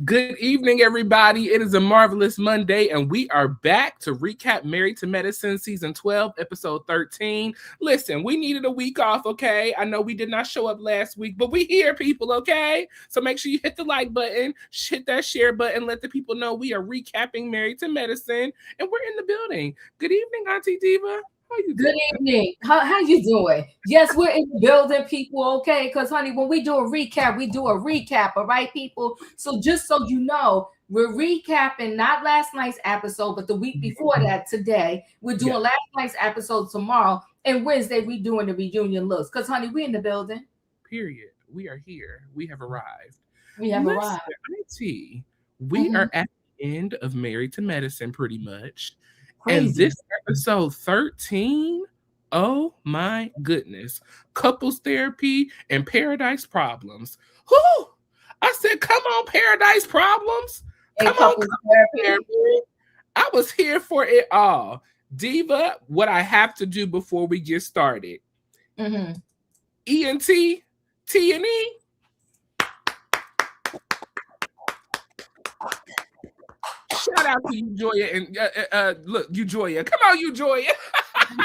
Good evening, everybody. It is a marvelous Monday, and we are back to recap Married to Medicine Season 12, Episode 13. Listen, we needed a week off, okay? I know we did not show up last week, but we here, people, okay? So make sure you hit the like button, hit that share button, let the people know we are recapping Married to Medicine, and we're in the building. Good evening, Auntie Diva. How you Good doing? evening. How you doing? Yes, we're in the building, people. Okay, because honey, when we do a recap, we do a recap. All right, people. So just so you know, we're recapping not last night's episode, but the week before that. Today, we're doing Yeah. last night's episode tomorrow, and Wednesday we doing the reunion looks. Because honey, we in the building. Period. We are here. We have arrived. We have Listen, arrived. IT, we Mhm. are at the end of Married to Medicine pretty much. And Crazy. this episode 13, oh my goodness. Couples therapy and paradise problems. Whoo! I said, come on, paradise problems. A Come on, couple couples therapy. therapy. I was here for it all. Diva, what I have to do before we get started. Mhm. ENT, T&E. Shout out to you, Joya, and look, you, Joya. Come on, you, Joya. Come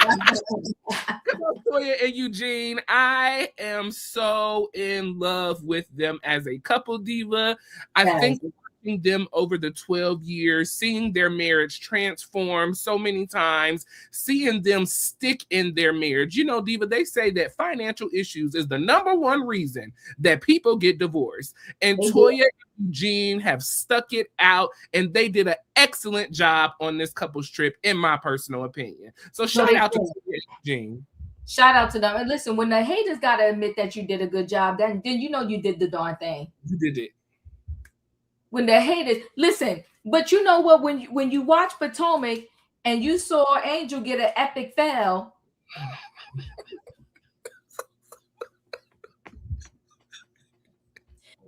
on, Joya and Eugene. I am so in love with them as a couple, Diva. I Yes. think watching them over the 12 years, seeing their marriage transform so many times, seeing them stick in their marriage. You know, Diva, they say that financial issues is the number one reason that people get divorced. And They did. Toya and Eugene have stuck it out, and they did an excellent job on this couple's trip, in my personal opinion. So No, shout they out to did. Toya and Eugene. Shout out to them. And listen, when the haters gotta admit that you did a good job, then you know you did the darn thing. You did it. When the haters listen, but you know what? When you watch Potomac and you saw Angel get an epic fail,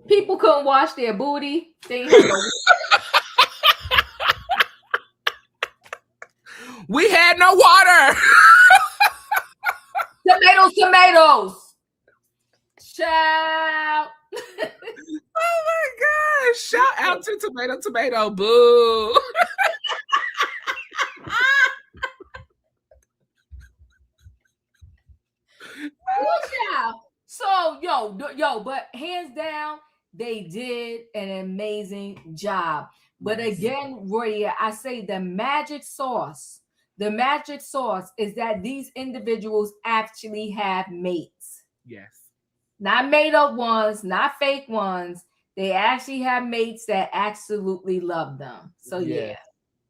people couldn't wash their booty. They had no We had no water. tomatoes. Shout. Oh my gosh. Shout out to Tomato. Boo. Shout. So yo, but hands down, they did an amazing job. But again, Roy, I say the magic sauce is that these individuals actually have mates. Yes. Not made up ones, not fake ones. They actually have mates that absolutely love them. So yeah. Yes.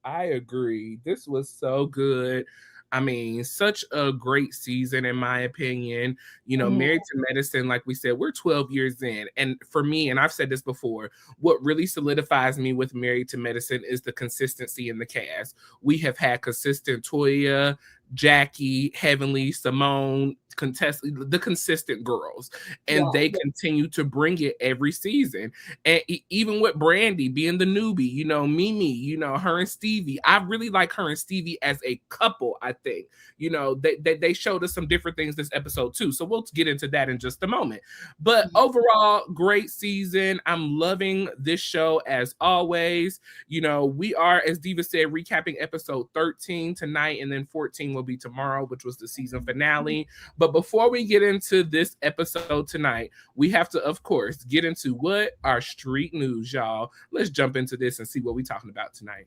I agree. This was so good. I mean, such a great season, in my opinion. You know, Mhm. Married to Medicine, like we said, we're 12 years in. And for me, and I've said this before, what really solidifies me with Married to Medicine is the consistency in the cast. We have had consistent Toya, Jackie, Heavenly, Simone, the consistent girls, and Yeah. they continue to bring it every season. And even with Brandy being the newbie, you know, Mimi, you know, her and Stevie, I really like her and Stevie as a couple. I think, you know, they showed us some different things this episode too, so we'll get into that in just a moment. But overall, great season. I'm loving this show as always. You know, we are, as Diva said, recapping episode 13 tonight, and then 14 will be tomorrow, which was the season finale. But before we get into this episode tonight, we have to, of course, get into what our street news, y'all. Let's jump into this and see what we're talking about tonight.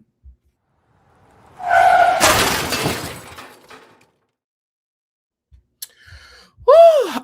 Woo!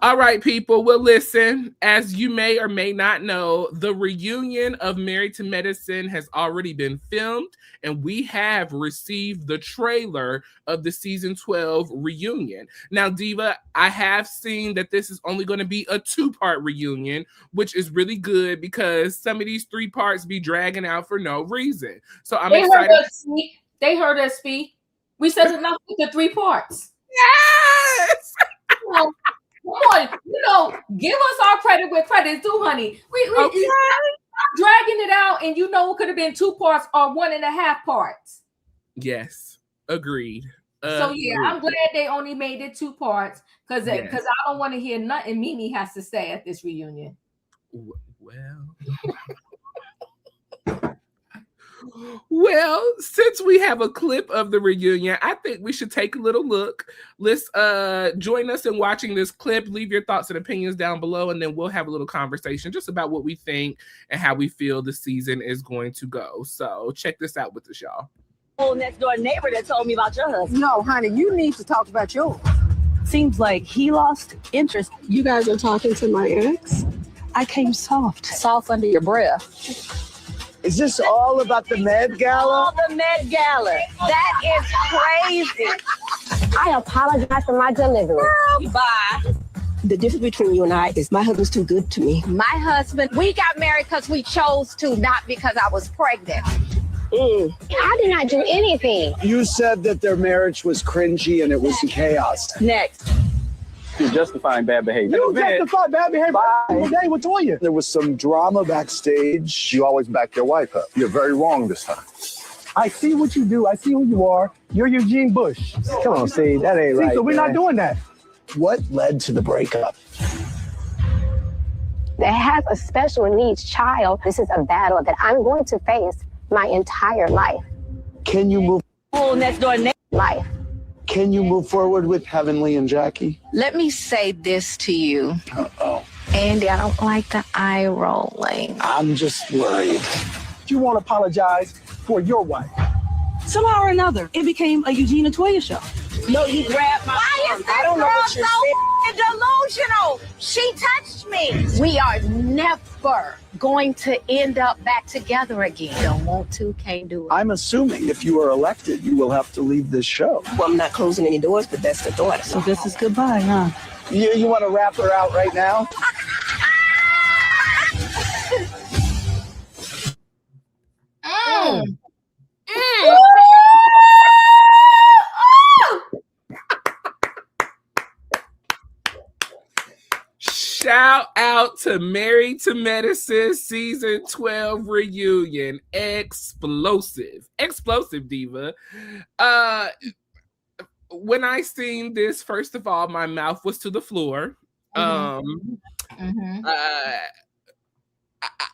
All right, people. Well, listen, as you may or may not know, the reunion of Married to Medicine has already been filmed, and we have received the trailer of the season 12 reunion. Now, Diva, I have seen that this is only going to be a 2-part reunion, which is really good because some of these 3 parts be dragging out for no reason. So I'm They heard excited. us speak. They heard us speak. We said enough with the 3 parts. Yes! Come on, give us our credit where credit's due, honey. We Okay. stop dragging it out, and it could have been 2 parts or 1.5 parts. Yes, agreed. So yeah, I'm glad they only made it 2 parts because Yes. I don't want to hear nothing Mimi has to say at this reunion. Well, Well, since we have a clip of the reunion, I think we should take a little look. Let's join us in watching this clip. Leave your thoughts and opinions down below, and then we'll have a little conversation just about what we think and how we feel the season is going to go. So check this out with us, y'all. Next door neighbor that told me about your husband. No, honey, you need to talk about yours. Seems like he lost interest. You guys are talking to my ex? I came soft under your breath. Is this all about the Met Gala? All the Met Gala. That is crazy. I apologize for my delivery. Girl, bye. The difference between you and I is my husband's too good to me. My husband, we got married because we chose to, not because I was pregnant. I did not do anything. You said that their marriage was cringy and it was chaos. Next. You're justifying bad behavior. You justify bad behavior every day with Toya. There was some drama backstage. You always back your wife up. You're very wrong this time. I see what you do. I see who you are. You're Eugene Bush. Come on, see, that ain't right. So we're not doing that. What led to the breakup? That has a special needs child. This is a battle that I'm going to face my entire life. Can you move? Next door neighbor. Life. Can you move forward with Heavenly and Jackie? Let me say this to you. Uh-oh. Andy, I don't like the eye rolling. I'm just worried. You won't apologize for your wife. Somehow or another, it became a Eugene and Toya show. No, you grabbed my arm. I don't know what you're saying. Delusional. She touched me. We are never going to end up back together again. Don't want to, can't do it. I'm assuming if you are elected, you will have to leave this show. Well, I'm not closing any doors, but that's the thought. So this is goodbye, huh? You want to wrap her out right now? Shout out to Married to Medicine season 12 reunion. Explosive Diva. When I seen this, first of all, my mouth was to the floor. I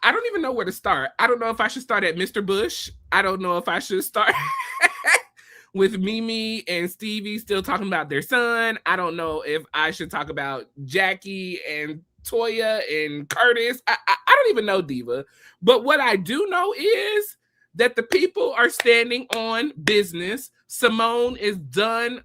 don't even know where to start. I don't know if I should start at Mr. Bush. I don't know if I should start with Mimi and Stevie still talking about their son. I don't know if I should talk about Jackie and Toya and Curtis. I don't even know, Diva. But what I do know is that the people are standing on business. Simone is done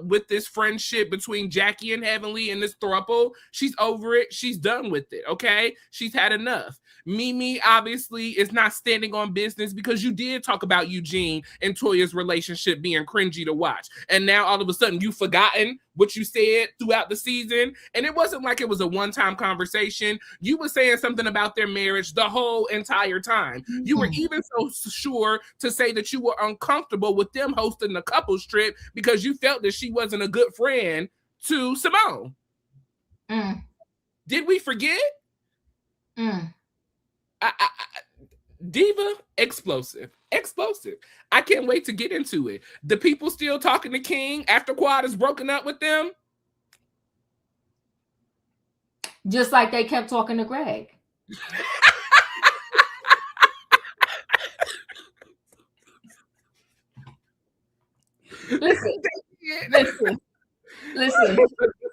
with this friendship between Jackie and Heavenly and this throuple. She's over it. She's done with it, okay? She's had enough. Mimi obviously is not standing on business because you did talk about Eugene and Toya's relationship being cringy to watch. And now all of a sudden you've forgotten what you said throughout the season. And it wasn't like it was a one-time conversation. You were saying something about their marriage the whole entire time. You were even so sure to say that you were uncomfortable with them hosting the couples trip because you felt that she wasn't a good friend to Simone. Did we forget? Diva, explosive. I can't wait to get into it. The people still talking to King after Quad has broken up with them? Just like they kept talking to Greg. Listen.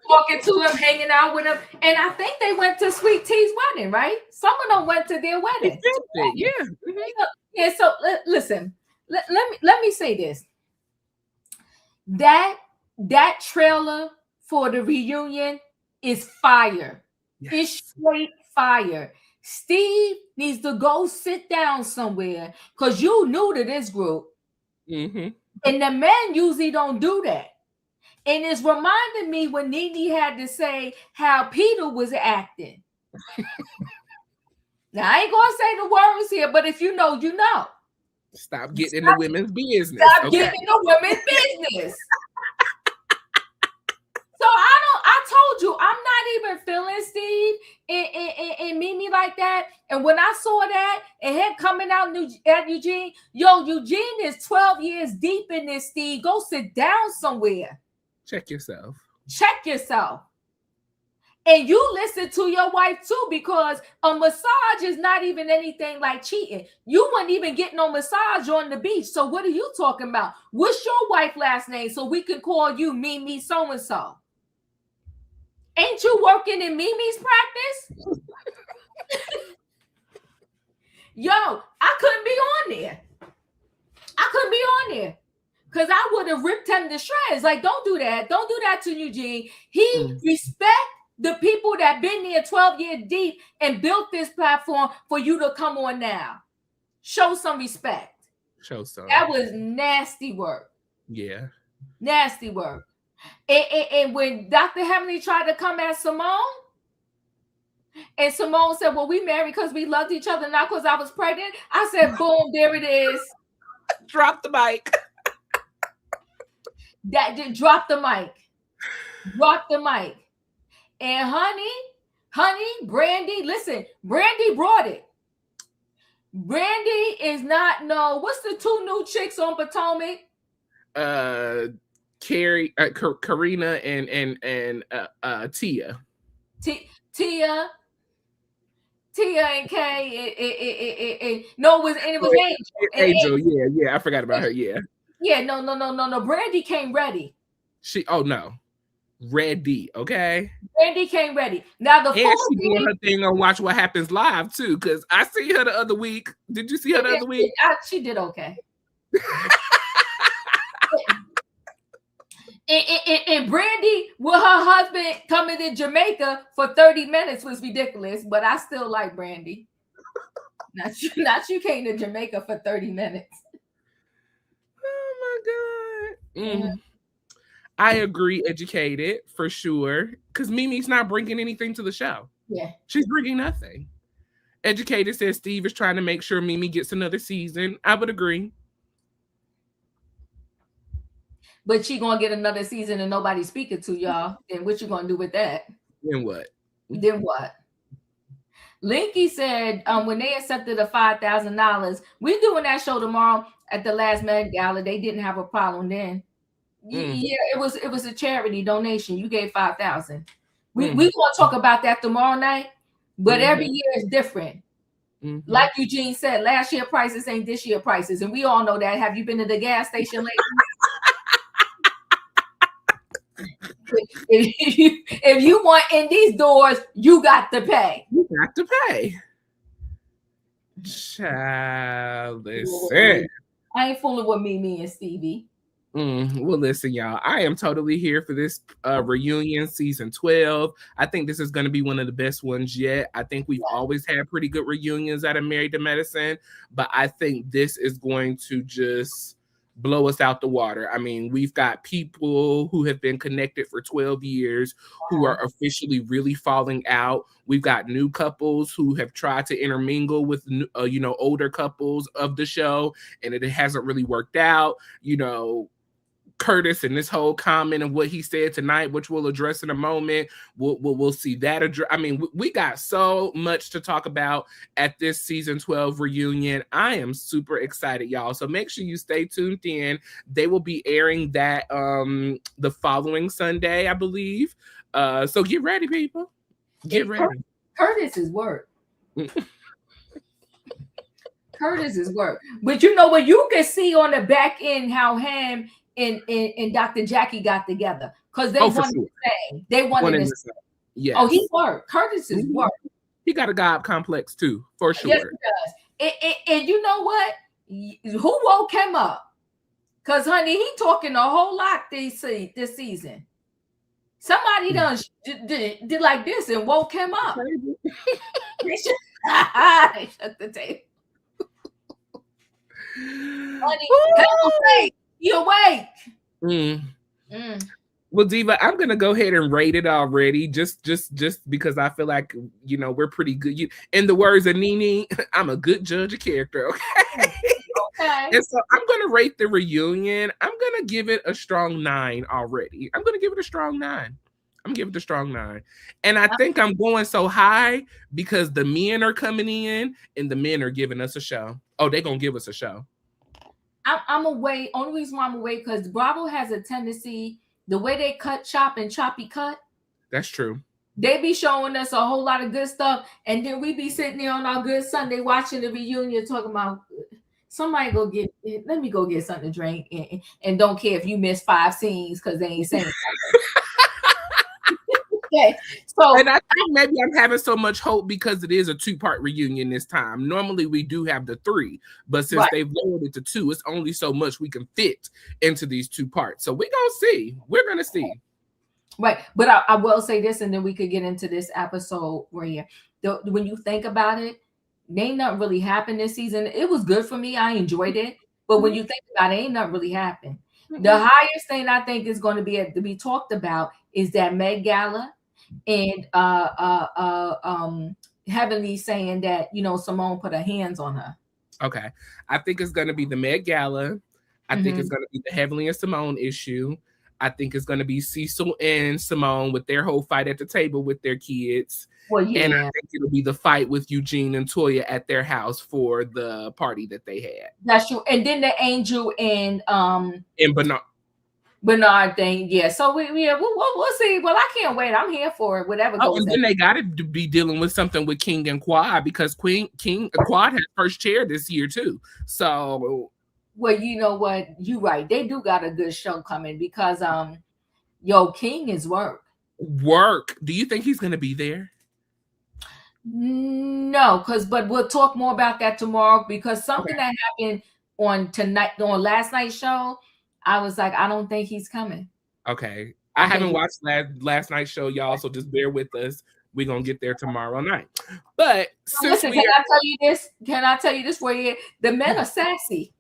Talking to him, hanging out with him, and I think they went to Sweet T's wedding, right? Some of them went to their wedding. Yeah. So listen, let me say this: that trailer for the reunion is fire. Yes. It's straight fire. Steve needs to go sit down somewhere because you new to this group, and the men usually don't do that. And it's reminding me when Nene had to say how Peter was acting. Now, I ain't going to say the words here, but if you know, you know. Stop getting in the women's business. Stop getting in the women's business. So I told you, I'm not even feeling Steve and Mimi like that. And when I saw that and him coming out at Eugene, Eugene is 12 years deep in this, Steve. Go sit down somewhere. Check yourself. And you listen to your wife too, because a massage is not even anything like cheating. You wouldn't even get no massage on the beach. So what are you talking about? What's your wife's last name so we can call you Mimi so-and-so? Ain't you working in Mimi's practice? Yo, I couldn't be on there. I couldn't be on there. Because I would have ripped him to shreds. Like, don't do that. Don't do that to Eugene. He respect the people that been there 12 years deep and built this platform for you to come on now. Show some respect. Show some. That was nasty work. Yeah. Nasty work. And when Dr. Heavenly tried to come at Simone, and Simone said, well, we married because we loved each other, not because I was pregnant. I said, boom, there it is. Drop the mic. That did drop the mic. Drop the mic. And honey, Brandy, listen, Brandy brought it. Brandy is not what's the two new chicks on Potomac? Karina and Tia. Tia and Kay. No, it was Angel. Yeah, I forgot about her. Yeah. Yeah, no. Brandy came ready. Ready, okay? Brandy came ready. Now the and she doing her thing on Watch What Happens Live too, because I see her the other week. Did you see her the other week? She did okay. and Brandy with her husband coming to Jamaica for 30 minutes was ridiculous, but I still like Brandy. Not you came to Jamaica for 30 minutes. Oh my God. I agree, educated for sure, because Mimi's not bringing anything to the show. Yeah. She's bringing nothing. Educated says Steve is trying to make sure Mimi gets another season. I would agree. But she gonna get another season and nobody's speaking to y'all. Then what you gonna do with that? Then what? Linky said when they accepted the $5,000, we doing that show tomorrow at the last Met Gala. They didn't have a problem then. Yeah, it was a charity donation. You gave $5,000. We gonna talk about that tomorrow night, but every year is different. Like Eugene said, last year prices ain't this year prices, and we all know that. Have you been to the gas station lately? If you want in these doors, you got to pay. Child, listen. I ain't fooling with me and Stevie. Well, listen, y'all. I am totally here for this reunion season 12. I think this is going to be one of the best ones yet. I think we've always had pretty good reunions out of Married to Medicine, but I think this is going to just blow us out the water. I mean, we've got people who have been connected for 12 years who are officially really falling out. We've got new couples who have tried to intermingle with, older couples of the show, and it hasn't really worked out. Curtis and this whole comment of what he said tonight, which we'll address in a moment. We'll see that address. I mean, we got so much to talk about at this season 12 reunion. I am super excited, y'all. So make sure you stay tuned in. They will be airing that the following Sunday, I believe. So get ready, people. Get ready. Curtis is work. Curtis is work. But what you can see on the back end how him and Dr. Jackie got together, because they wanted to say they wanted to say. Yes. Oh, he worked. Curtis is work. He got a God complex too, for sure. Yes, he does. And you know what? Who woke him up? Because honey, he talking a whole lot this season. Somebody done did like this and woke him up. They shut the table. Honey, you awake. Well, Diva, I'm gonna go ahead and rate it already, just because I feel like we're pretty good. In the words of Nene, I'm a good judge of character. Okay. And so I'm gonna rate the reunion. I'm gonna give it a strong 9 already. I'm gonna give it a strong 9. And I think I'm going so high because the men are coming in and the men are giving us a show. Oh, they're gonna give us a show. I'm away. Only reason why I'm away because Bravo has a tendency, the way they cut, chop, and choppy cut. That's true. They be showing us a whole lot of good stuff, and then we be sitting there on our good Sunday watching the reunion, talking about somebody let me go get something to drink, and don't care if you miss 5 scenes because they ain't saying nothing. Okay, so and I think maybe I'm having so much hope because it is a 2-part reunion this time. Normally we do have the 3, but since they've lowered it to 2, it's only so much we can fit into these 2 parts. So we're gonna see. We're gonna see. Right, but I will say this, and then we could get into this episode where when you think about it, ain't nothing really happened this season. It was good for me. I enjoyed it, but when you think about it, ain't nothing really happened. The highest thing I think is going to be talked about is that Met Gala, and Heavenly saying that Simone put her hands on her. Okay, I think it's going to be the Met Gala. I think it's going to be the Heavenly and Simone issue. I think it's going to be Cecil and Simone with their whole fight at the table with their kids. Well, yeah. And I think it'll be the fight with Eugene and Toya at their house for the party that they had. That's true. And then the Angel and Bernard thing, yeah. So we'll see. Well, I can't wait. I'm here for it. Whatever goes. And then they got to be dealing with something with King and Quad because Quad has first chair this year too. So, well, you know what? You're right. They do got a good show coming because King is work. Do you think he's gonna be there? No, but we'll talk more about that tomorrow because something that happened on last night's show. I was like, I don't think he's coming. Okay. I haven't watched last night's show, y'all, so just bear with us. We're going to get there tomorrow night. But listen, can I tell you this? Can I tell you this for you? The men are sassy.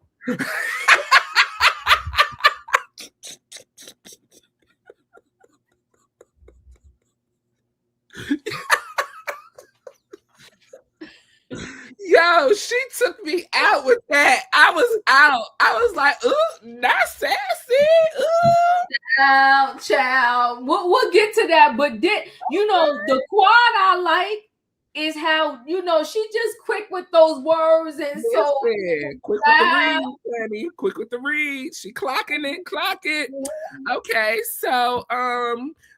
Yo, she took me out with that. I was out. I was like, ooh, not sassy. Ooh. Child. We'll get to that. But the quad I like is how, she just quick with those words. And so quick with the read, honey. Quick with the read. She clocking it. Okay, so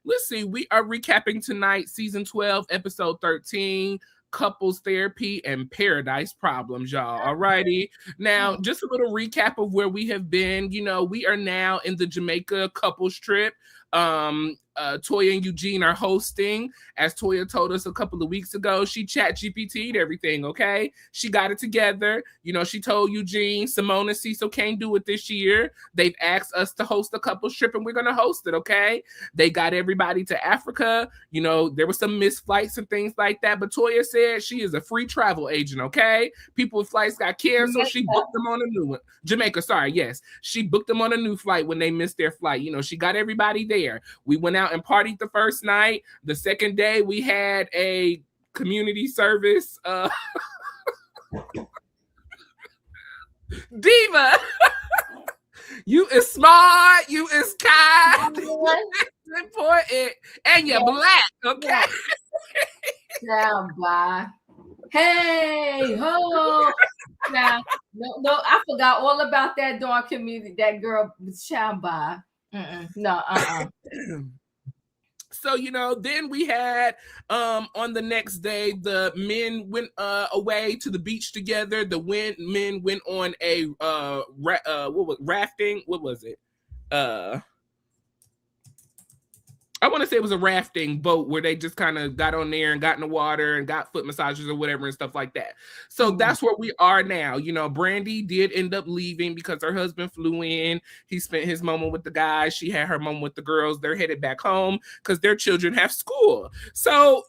let's see. We are recapping tonight, season 12, episode 13. Couples therapy and paradise problems, y'all. All righty. Now, just a little recap of where we have been. We are now in the Jamaica couples trip. Toya and Eugene are hosting. As Toya told us a couple of weeks ago, she chat GPT'd everything, okay? She got it together. She told Eugene, Simone and Cecil can't do it this year. They've asked us to host a couples trip and we're going to host it, okay? They got everybody to Africa. There were some missed flights and things like that, but Toya said she is a free travel agent, okay? People's flights got canceled. She booked them on a new one. Jamaica, sorry, yes. She booked them on a new flight when they missed their flight. She got everybody there. We went out and partied the first night. The second day, we had a community service. Diva, you is smart, you is kind, you is important, and you're black, okay? Now, bye. Hey, ho. Now, no, I forgot all about that dark community. That girl, Shamba. No, So, then we had on the next day, the men went away to the beach together. The men went on a rafting. What was it? I want to say it was a rafting boat where they just kind of got on there and got in the water and got foot massages or whatever and stuff like that. So that's where we are now. Brandy did end up leaving because her husband flew in. He spent his moment with the guys. She had her moment with the girls. They're headed back home because their children have school. So,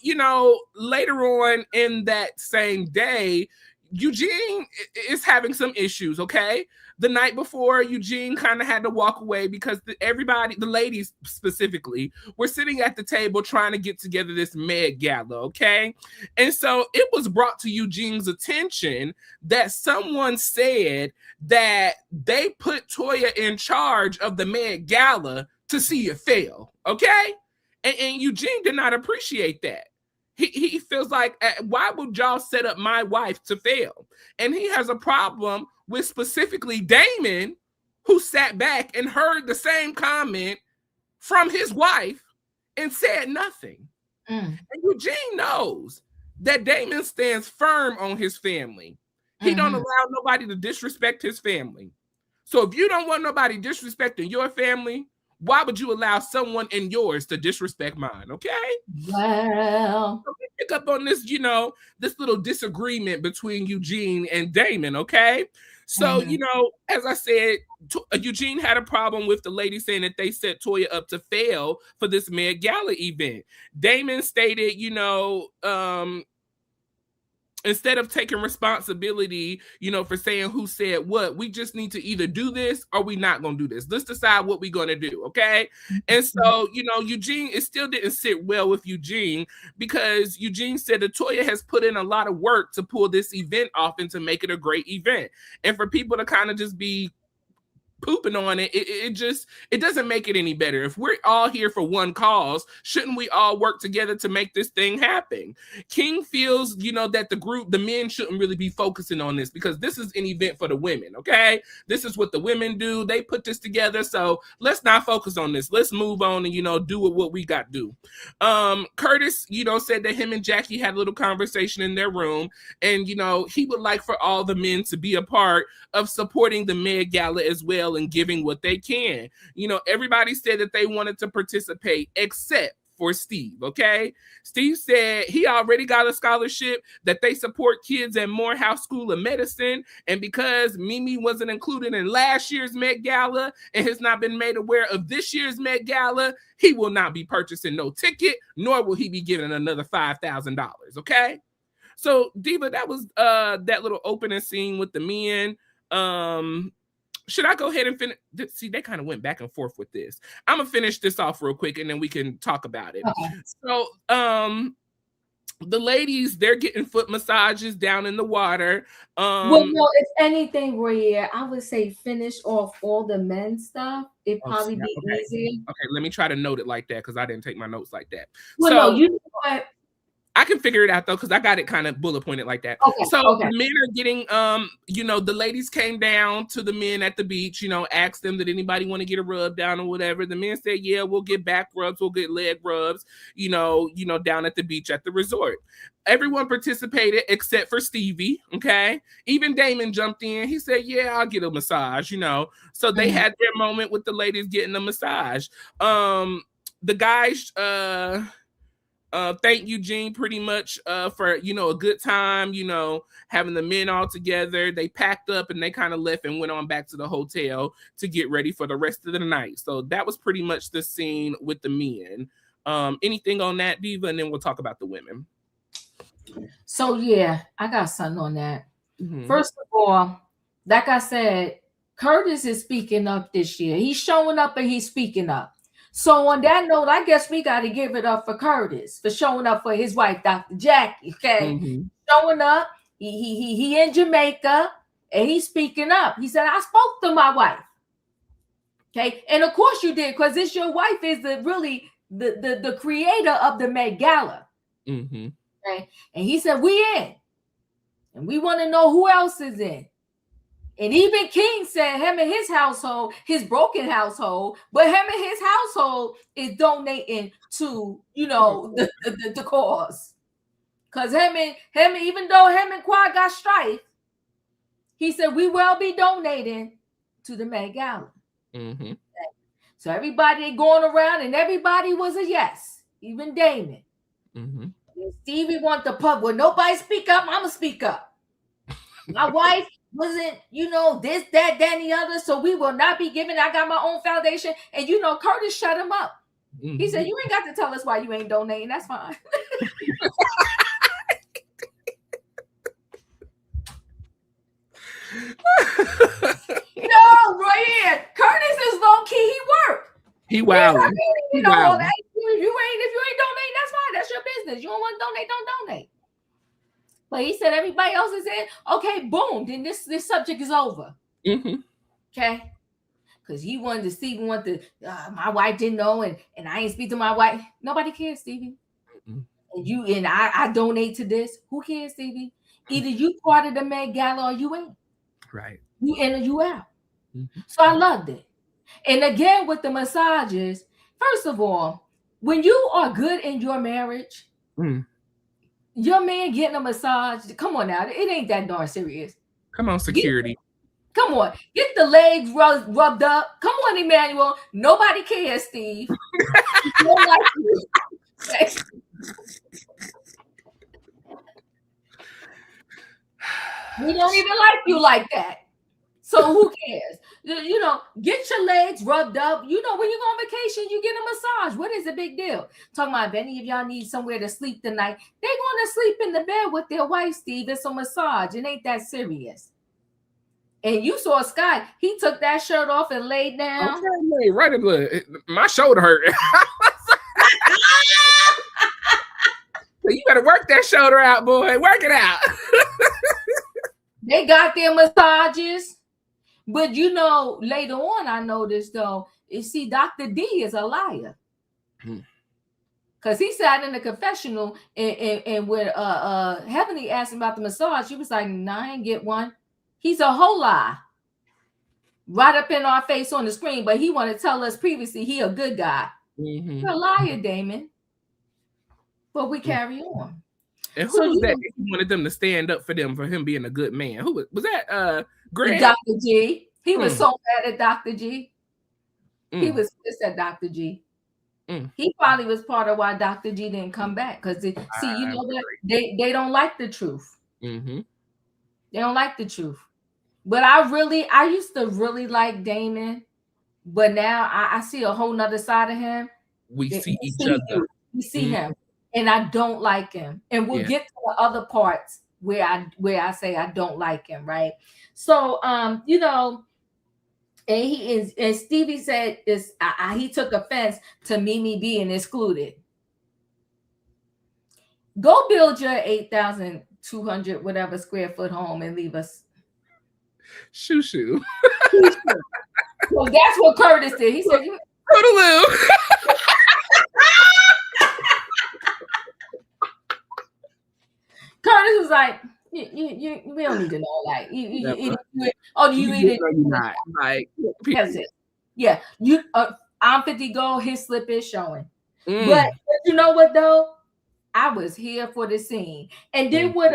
later on in that same day, Eugene is having some issues, okay? The night before, Eugene kind of had to walk away because everybody, the ladies specifically, were sitting at the table trying to get together this Met Gala, okay? And so it was brought to Eugene's attention that someone said that they put Toya in charge of the Met Gala to see it fail, okay? And Eugene did not appreciate that. He feels like, why would y'all set up my wife to fail? And he has a problem with specifically Damon, who sat back and heard the same comment from his wife and said nothing. Mm. And Eugene knows that Damon stands firm on his family. He don't allow nobody to disrespect his family. So if you don't want nobody disrespecting your family, why would you allow someone in yours to disrespect mine? Okay. Well, So we pick up on this, this little disagreement between Eugene and Damon. Okay. So, as I said, Eugene had a problem with the lady saying that they set Toya up to fail for this Met Gala event. Damon stated, instead of taking responsibility, for saying who said what, we just need to either do this or we not going to do this. Let's decide what we're going to do, okay? And so, Eugene, it still didn't sit well with Eugene because Eugene said that Toya has put in a lot of work to pull this event off and to make it a great event. And for people to kind of just be pooping on it, it doesn't make it any better. If we're all here for one cause, shouldn't we all work together to make this thing happen? King feels, that the men shouldn't really be focusing on this because this is an event for the women, okay? This is what the women do. They put this together, so let's not focus on this. Let's move on and, do what we got to do. Curtis, said that him and Jackie had a little conversation in their room, and, he would like for all the men to be a part of supporting the Met Gala as well and giving what they can. Everybody said that they wanted to participate except for Steve, okay? Steve said he already got a scholarship, that they support kids at Morehouse School of Medicine, and because Mimi wasn't included in last year's Met Gala and has not been made aware of this year's Met Gala, he will not be purchasing no ticket, nor will he be given another $5,000, okay? So, Diva, that was that little opening scene with the men. Should I go ahead and finish? See, they kind of went back and forth with this. I'm gonna finish this off real quick and then we can talk about it. Okay. So, the ladies, they're getting foot massages down in the water. Well, no, if anything, Royaire, I would say finish off all the men stuff. It'd probably be easier. Okay, let me try to note it like that because I didn't take my notes like that. Well, no, you know what? I can figure it out though, because I got it kind of bullet pointed like that. Okay, so the men are getting, the ladies came down to the men at the beach, asked them, did anybody want to get a rub down or whatever? The men said, yeah, we'll get back rubs, we'll get leg rubs, down at the beach at the resort. Everyone participated except for Stevie, okay? Even Damon jumped in. He said, yeah, I'll get a massage, So they had their moment with the ladies getting a massage. The guys, thank Eugene pretty much for a good time, having the men all together. They packed up and they kind of left and went on back to the hotel to get ready for the rest of the night. So that was pretty much the scene with the men. Anything on that, Diva, and then we'll talk about the women. So yeah, I got something on that. First of all, like I said, Curtis is speaking up this year. He's showing up and he's speaking up. So on that note, I guess we got to give it up for Curtis for showing up for his wife, Dr. Jackie. Okay, showing up. He in Jamaica and he's speaking up. He said, "I spoke to my wife." Okay, and of course you did, because it's your wife is the creator of the Met Gala. Okay, and he said, "We in, and we want to know who else is in." And even King said him and his household, his broken household, but him and his household is donating to, the cause. Because him, even though him and Quad got strife, he said, we will be donating to the Met Gala. So everybody going around and everybody was a yes, even Damon. And Stevie want the pub. Well, nobody speak up, I'm going to speak up. My wife wasn't, this, that, and the other. So we will not be giving. I got my own foundation. And, Curtis shut him up. He said, you ain't got to tell us why you ain't donating. That's fine. No, Royaire. Curtis is low key. He worked. He wild. If you ain't donating, that's fine. That's your business. You don't want to donate, don't donate. But he said everybody else is in. Okay, boom. Then this subject is over. Okay, because he wanted to Stevie wanted to. My wife didn't know, and I ain't speak to my wife. Nobody cares, Stevie. And I donate to this. Who cares, Stevie? Either you part of the Met Gala or you ain't. Right. You in or you out. So I loved it. And again with the massages. First of all, when you are good in your marriage, your man getting a massage, come on now, it ain't that darn serious. Come on, security. Come on, get the legs rubbed up. Come on, Emmanuel. Nobody cares, Steve. We don't even like you like that. So who cares? You know, get your legs rubbed up. You know, when you go on vacation, you get a massage. What is the big deal? Talking about if any of y'all need somewhere to sleep tonight, they're going to sleep in the bed with their wife, Steve. It's a massage. It ain't that serious. And you saw Scott. He took that shirt off and laid down. Okay, right in my shoulder hurt. You better work that shoulder out, boy. Work it out. They got their massages. But you know, later on, I noticed though, you see, Dr. D is a liar. Because he sat in the confessional and when Heavenly asked him about the massage, he was like, "Nah, I ain't get one." He's a whole lie. Right up in our face on the screen, but he wanted to tell us previously he a good guy. You're a liar, Damon. But we carry on. And who was that? He wanted them to stand up for him being a good man. Who was that? Greg? Dr. G. He was so mad at Dr. G. He was pissed at Dr. G. He probably was part of why Dr. G didn't come back. Because see, you know what? They don't like the truth. They don't like the truth. But I used to really like Damon, but now I see a whole nother side of him. We see each other. We see him, and I don't like him. And we'll get to the other parts where I say I don't like him, right? So you know, and Stevie said he took offense to Mimi being excluded. Go build your 8,200 whatever square foot home and leave us. Shoo. Well, that's what Curtis did. He said, "Toodaloo." Curtis was like, we don't need to know. Like, do you eat it? Not like, that's it. Yeah, I'm 50 gold. His slip is showing. But you know what though? I was here for the scene. And then what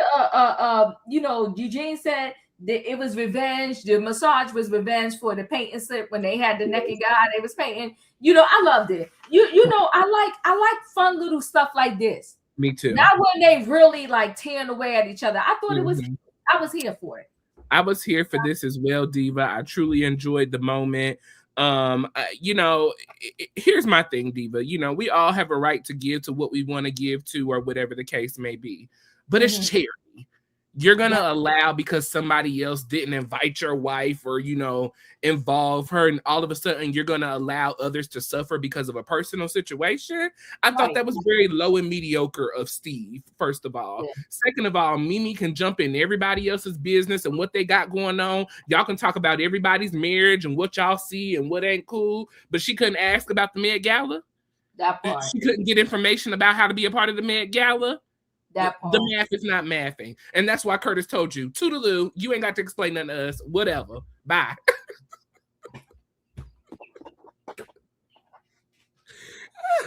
you know, Eugene said that it was revenge. The massage was revenge for the painting slip when they had the naked guy they was painting. You know, I loved it. You know, I like fun little stuff like this. Me too. Not when they really like tearing away at each other. I thought it was I was here for it. I was here for this as well, Diva. I truly enjoyed the moment. You know, here's my thing, Diva. You know, we all have a right to give to what we want to give to, or whatever the case may be. But it's charity. You're gonna allow, because somebody else didn't invite your wife or, you know, involve her, and all of a sudden you're gonna allow others to suffer because of a personal situation. I thought that was very low and mediocre of Steve, first of all. Second of all, Mimi can jump in everybody else's business and what they got going on. Y'all can talk about everybody's marriage and what y'all see and what ain't cool, but she couldn't ask about the Met Gala. That part. She couldn't get information about how to be a part of the Met Gala. The math is not mathing. And that's why Curtis told you, toodaloo, you ain't got to explain nothing to us. Whatever. Bye.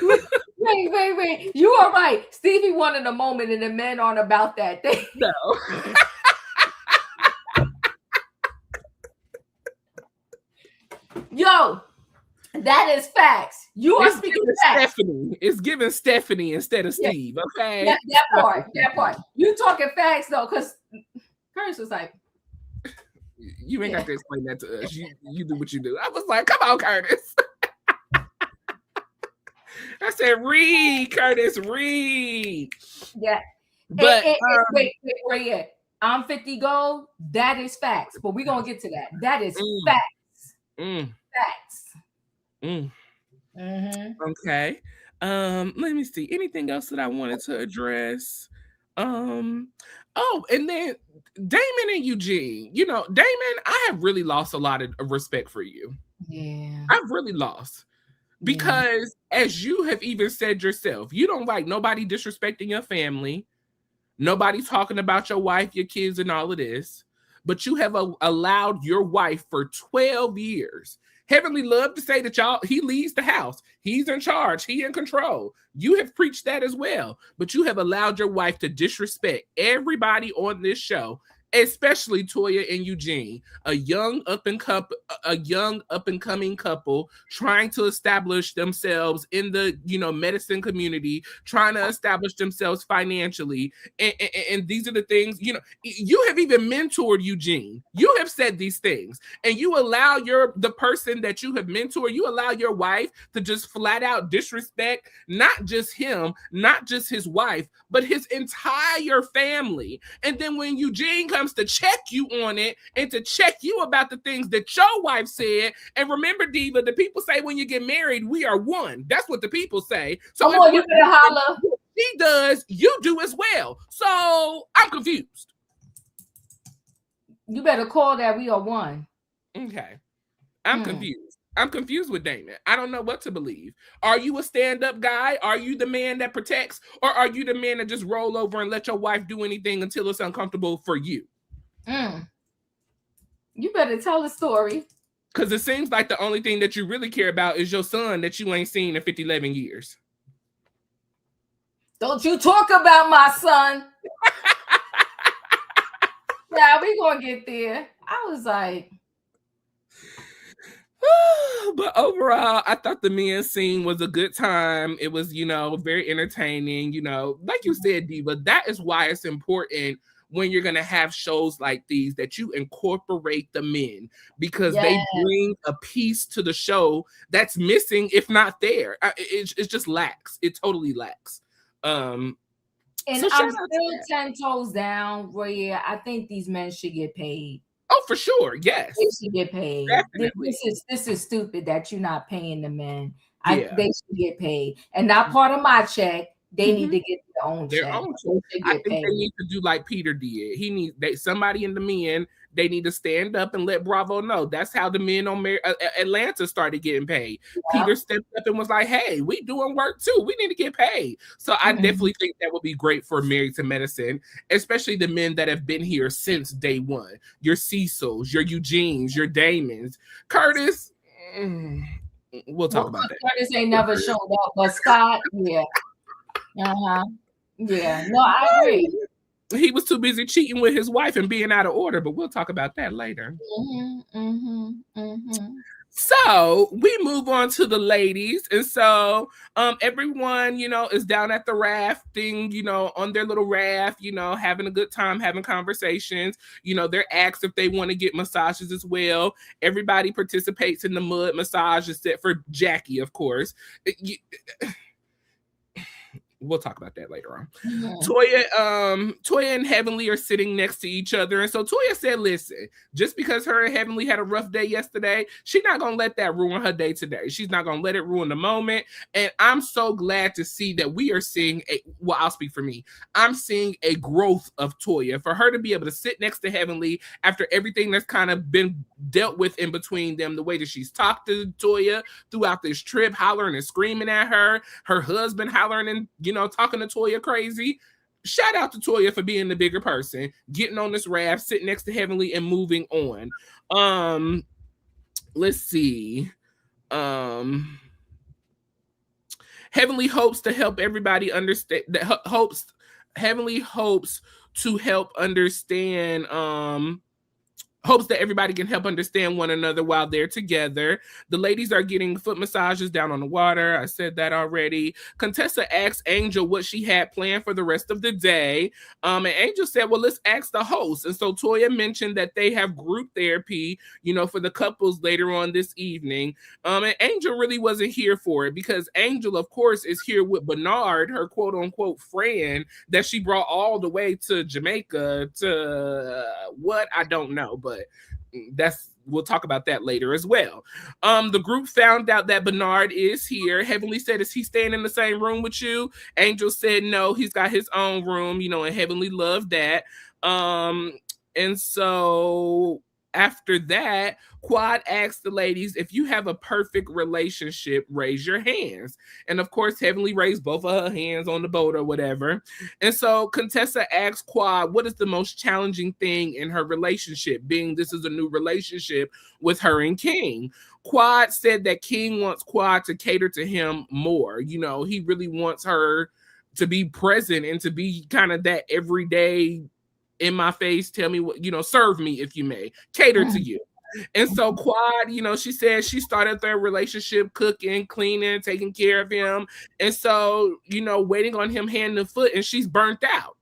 Wait. You are right. Stevie wanted a moment and the men aren't about that. No. Yo, that is facts. You are speaking facts. Stephanie. It's giving Stephanie instead of Steve. Okay. That part. You talking facts though, because Curtis was like, you ain't got to explain that to us. You do what you do. I was like, come on, Curtis. I said, read, Curtis, read. Yeah. But wait, Royaire. I'm 50 gold. That is facts. But we're gonna get to that. That is facts. Facts. Okay. Let me see. Anything else that I wanted to address? Oh, and then Damon and Eugene. You know, Damon, I have really lost a lot of respect for you. Yeah. I've really lost. Because as you have even said yourself, you don't like nobody disrespecting your family, nobody talking about your wife, your kids, and all of this. But you have allowed your wife for 12 years Heavenly loved to say that he leads the house. He's in charge. He in control. You have preached that as well, but you have allowed your wife to disrespect everybody on this show, especially Toya and Eugene, a young up and coming couple trying to establish themselves in the medicine community, trying to establish themselves financially, and these are the things you have even mentored Eugene. You have said these things, and you allow the person that you have mentored, you allow your wife to just flat out disrespect not just him, not just his wife, but his entire family. And then when Eugene comes to check you on it and to check you about the things that your wife said, and remember, Diva, the people say when you get married, we are one. That's what the people say. So you better holler. He does, you do as well. So I'm confused. You better call that we are one. Okay. I'm confused. I'm confused with Damon. I don't know what to believe. Are you a stand-up guy? Are you the man that protects? Or are you the man that just roll over and let your wife do anything until it's uncomfortable for you? You better tell the story. Because it seems like the only thing that you really care about is your son that you ain't seen in 11 years. Don't you talk about my son. Yeah, we gonna get there. I was like... But overall, I thought the men's scene was a good time. It was, very entertaining. Like you said, Diva, that is why it's important when you're going to have shows like these that you incorporate the men, because they bring a piece to the show that's missing, if not there. It just lacks. It totally lacks. And so I'm still 10 toes down, Royaire. I think these men should get paid. Oh, for sure. Yes. They should get paid. This is stupid that you're not paying the men. They should get paid. And not part of my check. They need to get their own check. I think they need to do like Peter did. Somebody in the men, they need to stand up and let Bravo know. That's how the men on Atlanta started getting paid. Yeah. Peter stepped up and was like, hey, we doing work too. We need to get paid. So I definitely think that would be great for Married to Medicine, especially the men that have been here since day one. Your Cecils, your Eugenes, your Damons. Curtis, we'll talk about that. Curtis ain't never showed up, but Scott, yeah. Yeah. No, I agree. He was too busy cheating with his wife and being out of order, but we'll talk about that later. So we move on to the ladies. And so everyone, is down at the rafting, on their little raft, having a good time, having conversations. They're asked if they want to get massages as well. Everybody participates in the mud massage except for Jackie, of course. We'll talk about that later on. Toya and Heavenly are sitting next to each other. And so Toya said, listen, just because her and Heavenly had a rough day yesterday, she's not going to let that ruin her day today. She's not going to let it ruin the moment. And I'm so glad to see that we are seeing I'll speak for me. I'm seeing a growth of Toya. For her to be able to sit next to Heavenly after everything that's kind of been dealt with in between them, the way that she's talked to Toya throughout this trip, hollering and screaming at her husband hollering and, talking to Toya crazy. Shout out to Toya for being the bigger person, getting on this raft, sitting next to Heavenly and moving on. Let's see. Heavenly hopes to help everybody understand Heavenly hopes to help understand hopes that everybody can help understand one another while they're together. The ladies are getting foot massages down on the water. I said that already. Contessa asked Angel what she had planned for the rest of the day. And Angel said, well, let's ask the host. And so Toya mentioned that they have group therapy, for the couples later on this evening. And Angel really wasn't here for it because Angel, of course, is here with Bernard, her quote unquote friend that she brought all the way to Jamaica to what? I don't know, but we'll talk about that later as well. The group found out that Bernard is here. Heavenly said, is he staying in the same room with you? Angel said, no, he's got his own room, and Heavenly loved that. And so after that, Quad asked the ladies, if you have a perfect relationship, raise your hands. And of course, Heavenly raised both of her hands on the boat or whatever. And so Contessa asked Quad, what is the most challenging thing in her relationship, being this is a new relationship with her and King? Quad said that King wants Quad to cater to him more. You know, he really wants her to be present and to be kind of that everyday in my face, tell me what, you know, serve me if you may, cater to you. And so Quad, you know, she said she started their relationship cooking, cleaning, taking care of him. And so, you know, waiting on him hand and foot, and she's burnt out.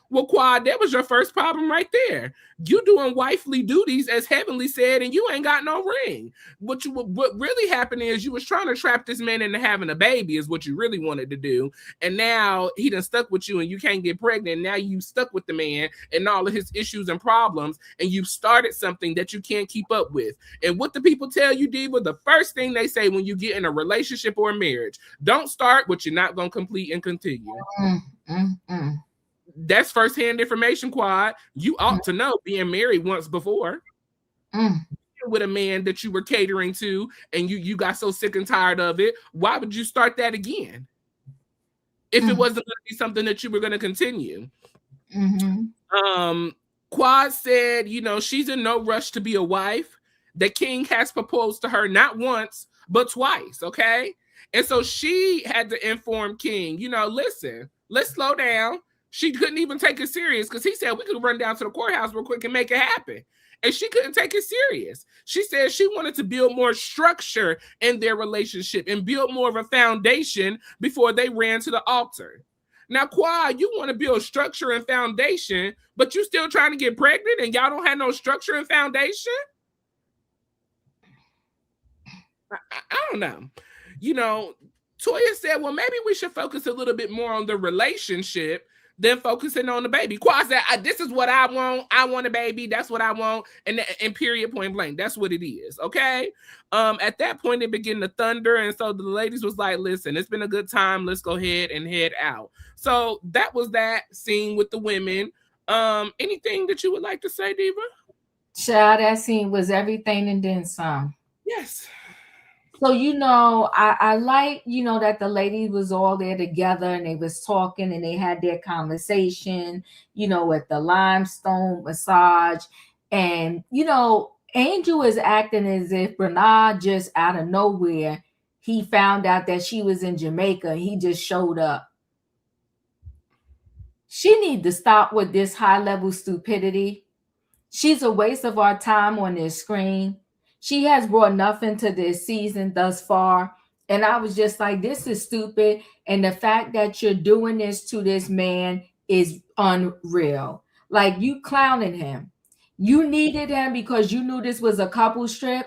Well, Quad, that was your first problem right there. You doing wifely duties, as Heavenly said, and you ain't got no ring. What really happened is you was trying to trap this man into having a baby is what you really wanted to do. And now he done stuck with you and you can't get pregnant. Now you stuck with the man and all of his issues and problems, and you've started something that you can't keep up with. And what the people tell you, Diva, the first thing they say when you get in a relationship or a marriage, don't start what you're not going to complete and continue. That's firsthand information, Quad. You ought to know, being married once before with a man that you were catering to, and you got so sick and tired of it. Why would you start that again if it wasn't going to be something that you were going to continue? Quad said, you know, she's in no rush to be a wife. The King has proposed to her not once but twice. Okay, and so she had to inform King, you know, listen, let's slow down. She couldn't even take it serious because he said we could run down to the courthouse real quick and make it happen. And she couldn't take it serious. She said she wanted to build more structure in their relationship and build more of a foundation before they ran to the altar. Now, Quad, you want to build structure and foundation, but you still trying to get pregnant and y'all don't have no structure and foundation? I don't know. You know, Toya said, well, maybe we should focus a little bit more on the relationship than focusing on the baby. Quad said, this is what I want. I want a baby. That's what I want. And period, point blank. That's what it is. Okay. At that point, it began to thunder. And so the ladies was like, listen, it's been a good time. Let's go ahead and head out. So that was that scene with the women. Anything that you would like to say, Diva? Child, that scene was everything and then some. Yes. So, you know, I like, you know, that the ladies was all there together and they was talking and they had their conversation, you know, at the limestone massage. And, you know, Angel is acting as if Bernard just out of nowhere, he found out that she was in Jamaica and he just showed up. She need to stop with this high level stupidity. She's a waste of our time on this screen. She has brought nothing to this season thus far. And I was just like, this is stupid. And the fact that you're doing this to this man is unreal. Like, you clowning him. You needed him because you knew this was a couple strip.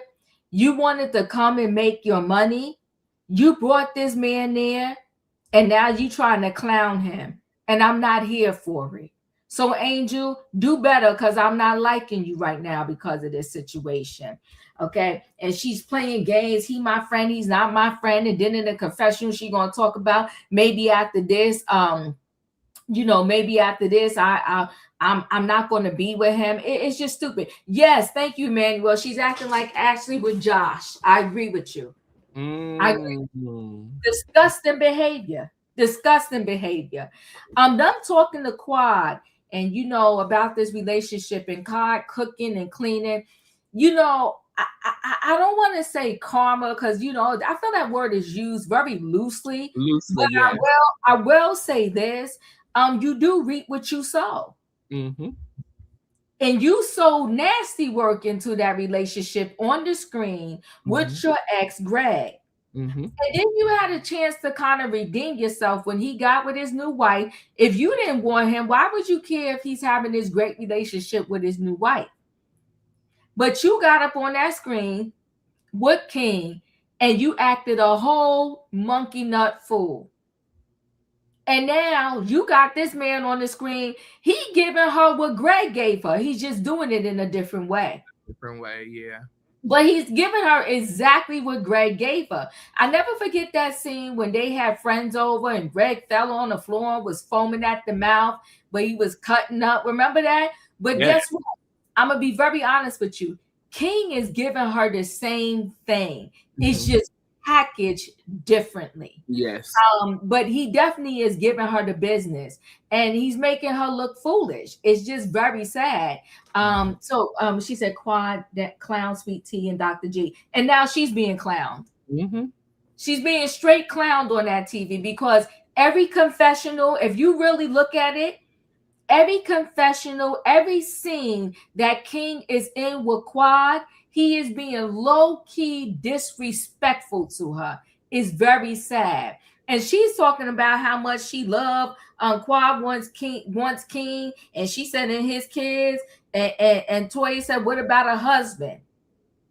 You wanted to come and make your money. You brought this man there. And now you trying to clown him. And I'm not here for it. So, Angel, do better because I'm not liking you right now because of this situation. Okay. And she's playing games. He my friend. He's not my friend. And then in the confessional, she's going to talk about maybe after this, you know, maybe after this, I'm not going to be with him. It's just stupid. Yes. Thank you, Manuel. She's acting like Ashley with Josh. I agree with you. I agree. Disgusting behavior. Disgusting behavior. I'm done talking to Quad and, you know, about this relationship and Quad cooking and cleaning. You know, I don't want to say karma because, you know, I feel that word is used very loosely. But yeah. I will say this. You do reap what you sow. And you sow nasty work into that relationship on the screen with your ex, Greg. And then you had a chance to kind of redeem yourself when he got with his new wife. If you didn't want him, why would you care if he's having this great relationship with his new wife? But you got up on that screen with King and you acted a whole monkey nut fool. And now you got this man on the screen. He giving her what Greg gave her. He's just doing it in a different way. Different way, yeah. But he's giving her exactly what Greg gave her. I never forget that scene when they had friends over and Greg fell on the floor and was foaming at the mouth, but he was cutting up. Remember that? But guess what? I'm going to be very honest with you. King is giving her the same thing. It's just packaged differently. Yes. But he definitely is giving her the business, and he's making her look foolish. It's just very sad. So she said Quad, that clown, Sweet Tea, and Dr. G, and now she's being clowned. She's being straight clowned on that TV, because every confessional, if you really look at it, every confessional, every scene that King is in with Quad, he is being low-key disrespectful to her. It's very sad. And she's talking about how much she loved Quad wants King, and she said in his kids, and Toya said, what about a husband?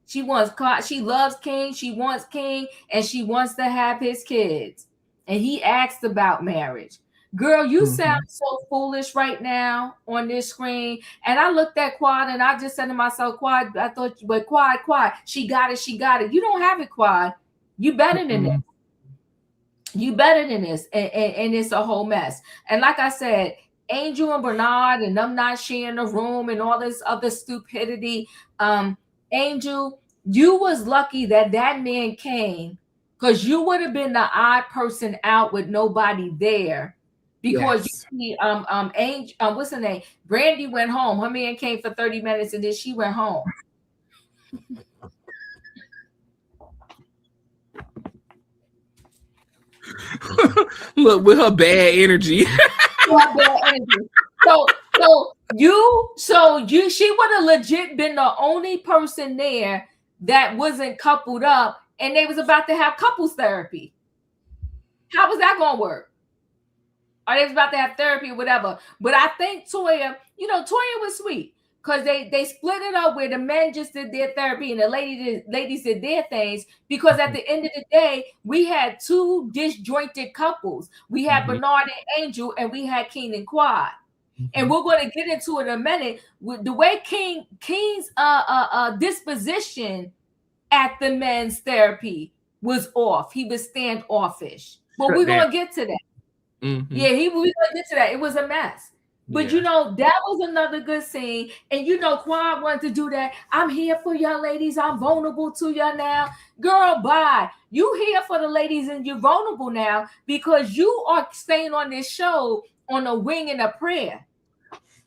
She wants Quad, she loves King, she wants King, and she wants to have his kids. And he asked about marriage. Girl, you sound so foolish right now on this screen. And I looked at Quad and I just said to myself, Quad, I thought, but Quad, she got it, she got it. You don't have it, Quad. You better than this. You better than this. And it's a whole mess. And like I said, Angel and Bernard and them not sharing the room and all this other stupidity. Angel, you was lucky that man came, because you would have been the odd person out with nobody there. Because you see, Angel, what's her name? Brandy went home. Her man came for 30 minutes and then she went home. Look, with her bad energy. She would have legit been the only person there that wasn't coupled up, and they was about to have couples therapy. How was that gonna work? Or they was about to have therapy or whatever. But I think Toya, Toya was sweet, because they split it up where the men just did their therapy and the ladies did their things, because at the end of the day, we had two disjointed couples. We had Bernard and Angel, and we had King and Quad. And we're going to get into it in a minute with the way King's disposition at the men's therapy was off. He was standoffish. But we're going to get to that. Yeah, we're going to get to that. It was a mess. But that was another good scene. And Quad wanted to do that. I'm here for y'all ladies. I'm vulnerable to y'all now. Girl, bye. You here for the ladies and you're vulnerable now, because you are staying on this show on a wing and a prayer.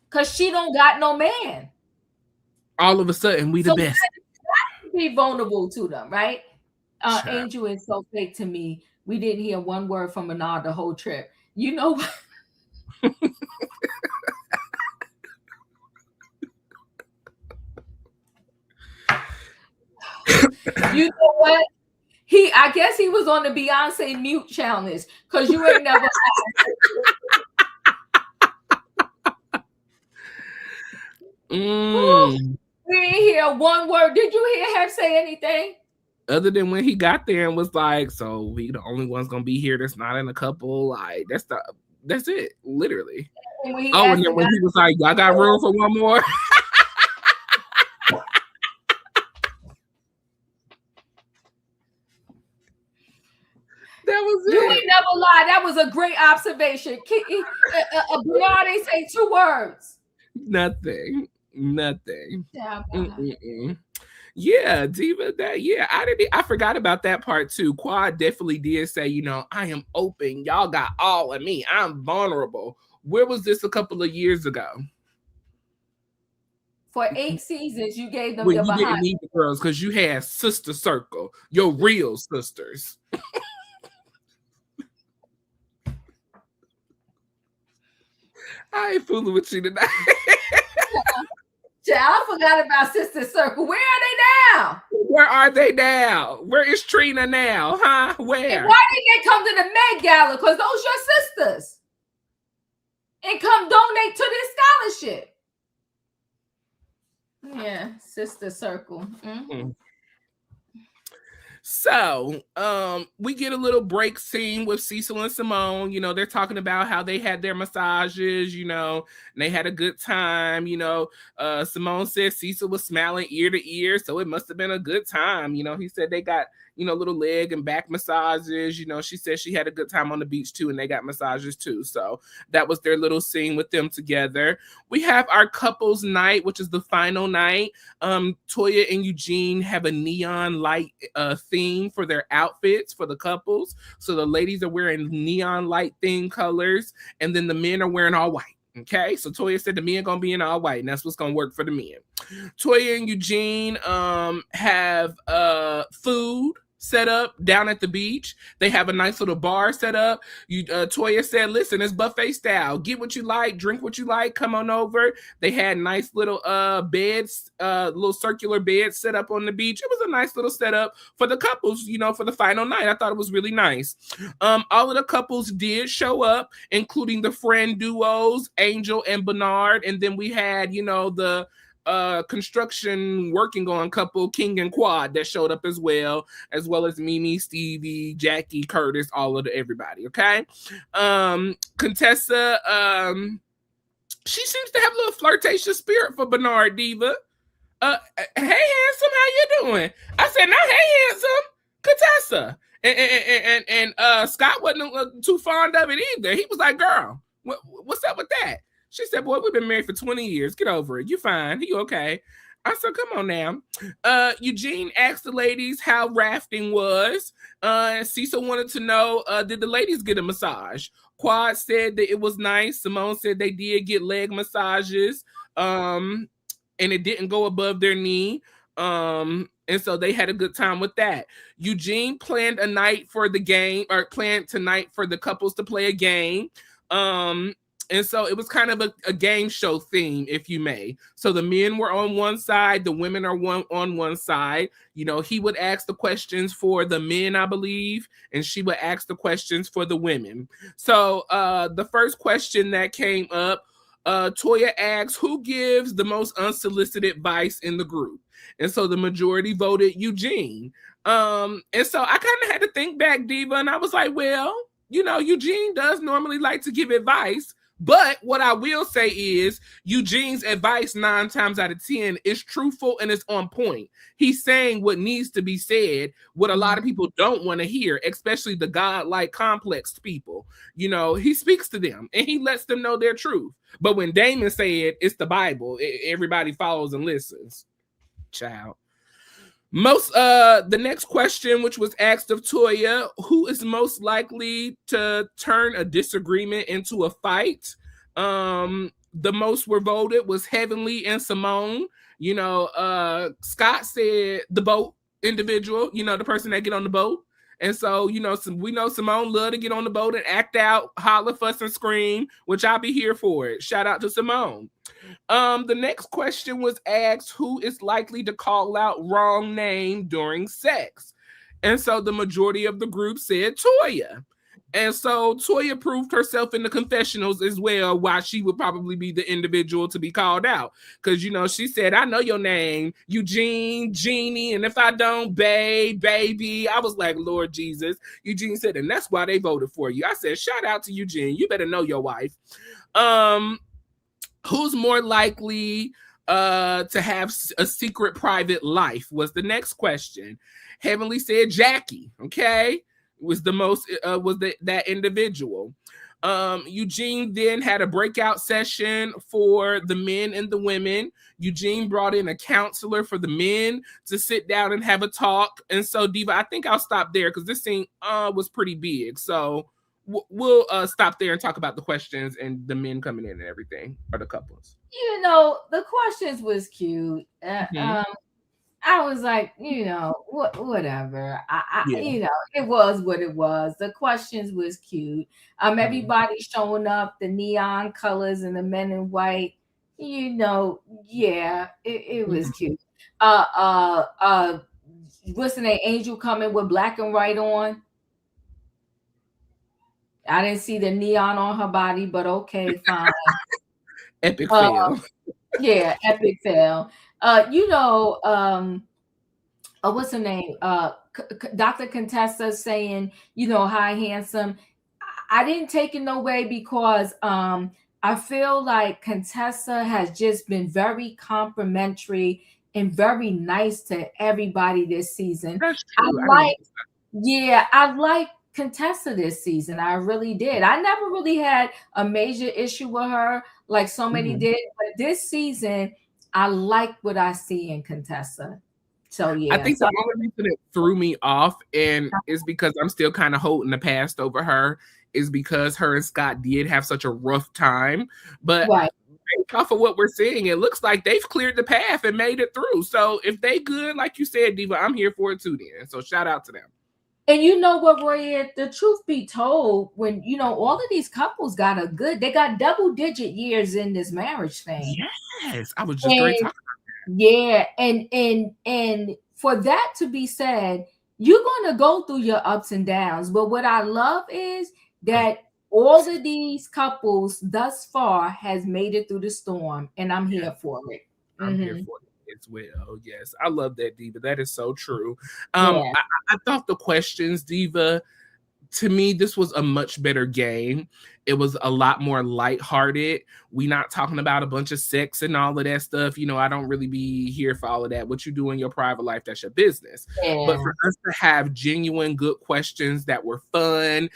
Because she don't got no man. All of a sudden, we the best. Be vulnerable to them, right? Angel is so fake to me. We didn't hear one word from Bernard the whole trip. You know what? You know what? I guess he was on the Beyonce mute challenge, because you ain't never. We didn't hear one word. Did you hear him say anything? Other than when he got there and was like, so we the only one's gonna be here that's not in a couple. Like that's it, literally. And then when he was like, y'all got room for one more. That was it. You ain't never lied. That was a great observation. Bernard ain't say two words. Nothing. Yeah, Diva. I forgot about that part too. Quad definitely did say, I am open. Y'all got all of me. I'm vulnerable. Where was this a couple of years ago? For 8 seasons, you gave them when your you behind. didn't need the girls because you had sister circle, your real sisters. I ain't fooling with you tonight. I forgot about Sister Circle. Where are they now? Where is Trina now? Huh? Where? And why didn't they come to the Met Gala? Because those your sisters. And come donate to this scholarship. Yeah, Sister Circle. Mm-hmm. So, we get a little break scene with Cecil and Simone. They're talking about how they had their massages, and they had a good time. Simone said Cecil was smiling ear to ear, so it must have been a good time. He said they got, little leg and back massages. She said she had a good time on the beach too, and they got massages too. So that was their little scene with them together. We have our couples night, which is the final night. Toya and Eugene have a neon light theme for their outfits for the couples. So the ladies are wearing neon light theme colors, and then the men are wearing all white. Okay, so Toya said the men gonna be in all white, and that's what's gonna work for the men. Toya and Eugene have food set up down at the beach. They have a nice little bar set up. Toya said, listen, it's buffet style. Get what you like, drink what you like, come on over. They had nice little beds, little circular beds set up on the beach. It was a nice little setup for the couples, for the final night. I thought it was really nice. All of the couples did show up, including the friend duos, Angel and Bernard. And then we had, the construction working on couple King and Quad that showed up as well as Mimi, Stevie, Jackie, Curtis, all of everybody. Okay. Contessa, she seems to have a little flirtatious spirit for Bernard, Diva. Hey handsome, how you doing? I said, no, hey handsome, Contessa. And Scott wasn't too fond of it either. He was like, girl, what's up with that? She said, boy, we've been married for 20 years. Get over it. You fine. You okay? I said, come on now. Eugene asked the ladies how rafting was. Cecil wanted to know, did the ladies get a massage? Quad said that it was nice. Simone said they did get leg massages. And it didn't go above their knee. And so they had a good time with that. Eugene planned a night for the game, or planned tonight for the couples to play a game. And so it was kind of a game show theme, if you may. So the men were on one side, the women are on one side. He would ask the questions for the men, I believe, and she would ask the questions for the women. So the first question that came up, Toya asks, who gives the most unsolicited advice in the group? And so the majority voted Eugene. And so I kind of had to think back, Diva, and I was like, well, Eugene does normally like to give advice. But what I will say is Eugene's advice 9 times out of 10 is truthful and it's on point. He's saying what needs to be said, what a lot of people don't want to hear, especially the godlike complex people. He speaks to them and he lets them know their truth. But when Damon said it's the Bible, everybody follows and listens. Child. The next question, which was asked of Toya, who is most likely to turn a disagreement into a fight? The most were voted was Heavenly and Simone. Scott said the boat individual, the person that get on the boat. And so, we know Simone love to get on the boat and act out, holler, fuss, and scream, which I'll be here for it. Shout out to Simone. The next question was asked, who is likely to call out wrong name during sex? And so the majority of the group said Toya. And so Toya proved herself in the confessionals as well, why she would probably be the individual to be called out. Because, she said, I know your name, Eugene, Jeannie, and if I don't, baby. I was like, Lord Jesus. Eugene said, and that's why they voted for you. I said, shout out to Eugene. You better know your wife. Who's more likely to have a secret private life was the next question. Heavenly said Jackie, okay? Was the most that individual. Eugene then had a breakout session for the men and the women. Eugene brought in a counselor for the men to sit down and have a talk. And so, Diva, I think I'll stop there because this scene was pretty big. So we'll stop there and talk about the questions and the men coming in and everything, or the couples. The questions was cute. I was like, whatever. It was what it was. The questions was cute. Everybody showing up, the neon colors and the men in white. It was cute. What's the name? Angel coming with black and white on. I didn't see the neon on her body, but okay, fine. Epic fail. Yeah, epic fail. What's her name? Dr. Contessa saying, hi, handsome. I didn't take it no way because I feel like Contessa has just been very complimentary and very nice to everybody this season. That's true. I like Contessa this season. I really did. I never really had a major issue with her like so many did, but this season I like what I see in Contessa. So yeah, I think the only reason it threw me off and is because I'm still kind of holding the past over her is because her and Scott did have such a rough time. But based off of what we're seeing, it looks like they've cleared the path and made it through. So if they good, like you said, Diva, I'm here for it too then. So shout out to them. And you know what, Royaire, the truth be told, when all of these couples got they got double-digit years in this marriage thing. Yes, I was just great talking about that. Yeah, and for that to be said, you're gonna go through your ups and downs. But what I love is that all of these couples thus far has made it through the storm, and I'm here for it. I'm here for it as well. Yes, I love that, Diva. That is so true. I thought the questions, Diva, to me, this was a much better game. It was a lot more lighthearted. We not talking about a bunch of sex and all of that stuff. I don't really be here for all of that. What you do in your private life, that's your business. Yeah. But for us to have genuine, good questions that were fun,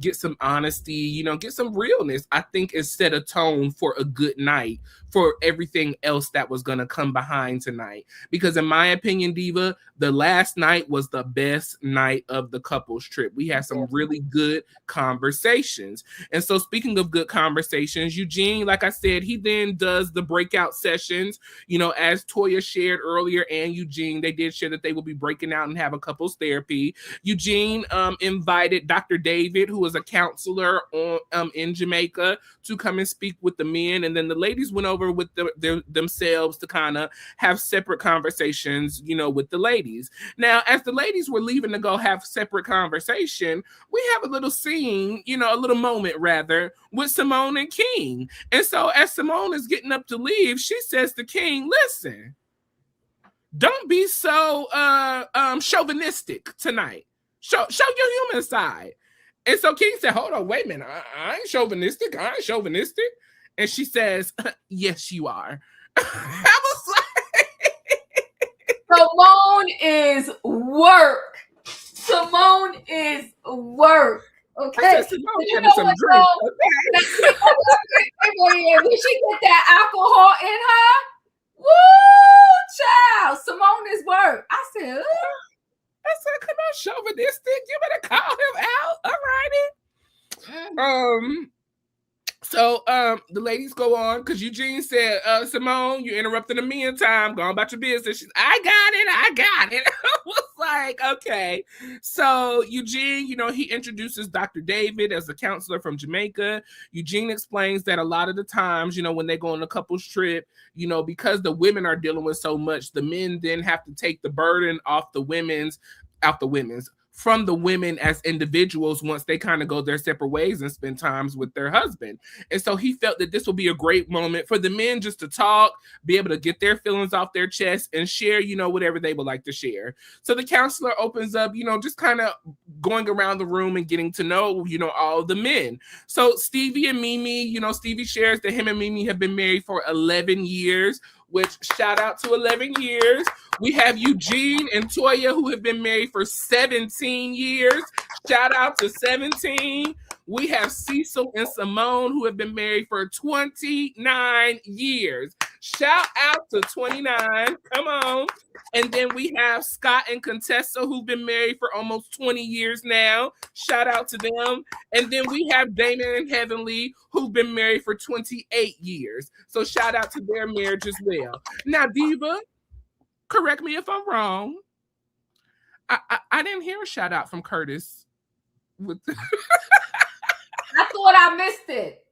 get some honesty, get some realness, I think it set a tone for a good night for everything else that was going to come behind tonight. Because in my opinion, Diva, the last night was the best night of the couples trip. We had some really good conversations. And so speaking of good conversations, Eugene, like I said, he then does the breakout sessions, as Toya shared earlier, and Eugene, they did share that they will be breaking out and have a couples therapy. Eugene invited Dr. David, who is a counselor in Jamaica, to come and speak with the men. And then the ladies went over with themselves to kind of have separate conversations, with the ladies. Now, as the ladies were leaving to go have separate conversation, we have a little scene, a little moment rather, with Simone and King. And so as Simone is getting up to leave, she says to King, listen, don't be so chauvinistic tonight. Show your human side. And so King said, hold on, wait a minute. I ain't chauvinistic. And she says, yes, you are. I was like, Simone is work. Simone is work. Okay. Simone having some drink. When she get that alcohol in her, woo, child. Simone is work. I said, come on, chauvinistic. You better call him out. All righty. So the ladies go on because Eugene said, Simone, you interrupted the men time. Go on about your business. She's, I got it. I was like, okay. So Eugene, he introduces Dr. David as a counselor from Jamaica. Eugene explains that a lot of the times, when they go on a couples trip, because the women are dealing with so much, the men then have to take the burden from the women as individuals once they kind of go their separate ways and spend times with their husband. And so he felt that this will be a great moment for the men just to talk, be able to get their feelings off their chest and share, whatever they would like to share. So the counselor opens up, just kind of going around the room and getting to know, all the men. So Stevie and Mimi, Stevie shares that him and Mimi have been married for 11 years, which shout out to 11 years. We have Eugene and Toya who have been married for 17 years. Shout out to 17. We have Cecil and Simone who have been married for 29 years. Shout out to 29. Come on. And then we have Scott and Contessa who've been married for almost 20 years now. Shout out to them. And then we have Damon and Heavenly who've been married for 28 years. So shout out to their marriage as well. Now, Diva, correct me if I'm wrong. I didn't hear a shout out from Curtis. I thought I missed it.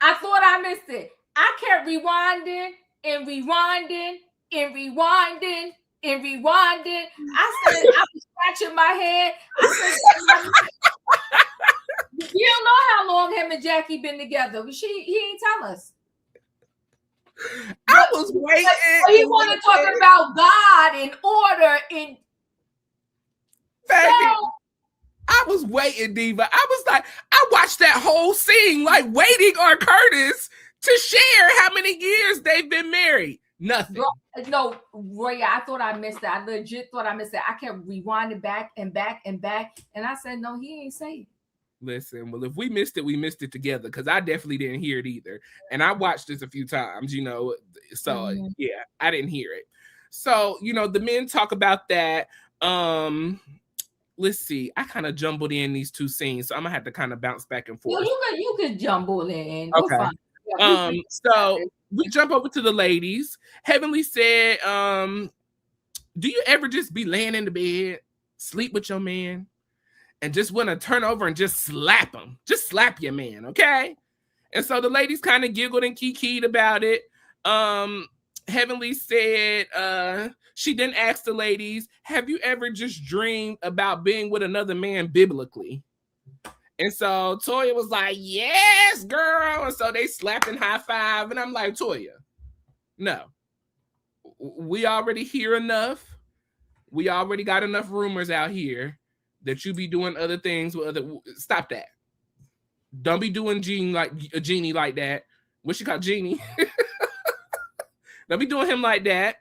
I kept rewinding and rewinding and rewinding and rewinding. I said, I was scratching my head. I said, you don't know how long him and Jackie been together. He ain't tell us. I was waiting. He want to talk about God and order and. I was waiting, Diva. I was like, I watched that whole scene, like waiting on Curtis to share how many years they've been married. Nothing. Bro, no, Roy, I thought I missed it. I legit thought I missed it. I kept rewinding back and back and back. And I said, no, he ain't say it. Listen, well, if we missed it, we missed it together because I definitely didn't hear it either. And I watched this a few times, you know. So yeah, I didn't hear it. So, you know, the men talk about that. Let's see. I kind of jumbled in these two scenes, so I'm gonna have to kind of bounce back and forth. You could jumble in. Okay. So we jump over to the ladies. Heavenly said, do you ever just be laying in the bed, sleep with your man, and just want to turn over and just slap him? Just slap your man, okay? And so the ladies kind of giggled and kikied about it. Heavenly said, she then asked the ladies, have you ever just dreamed about being with another man biblically? And so Toya was like, yes, girl. And so they slapped and high five. And I'm like, Toya, no. We already hear enough. We already got enough rumors out here that you be doing other things with other. Stop that. Don't be doing Genie like that. What she called Genie? Don't be doing him like that.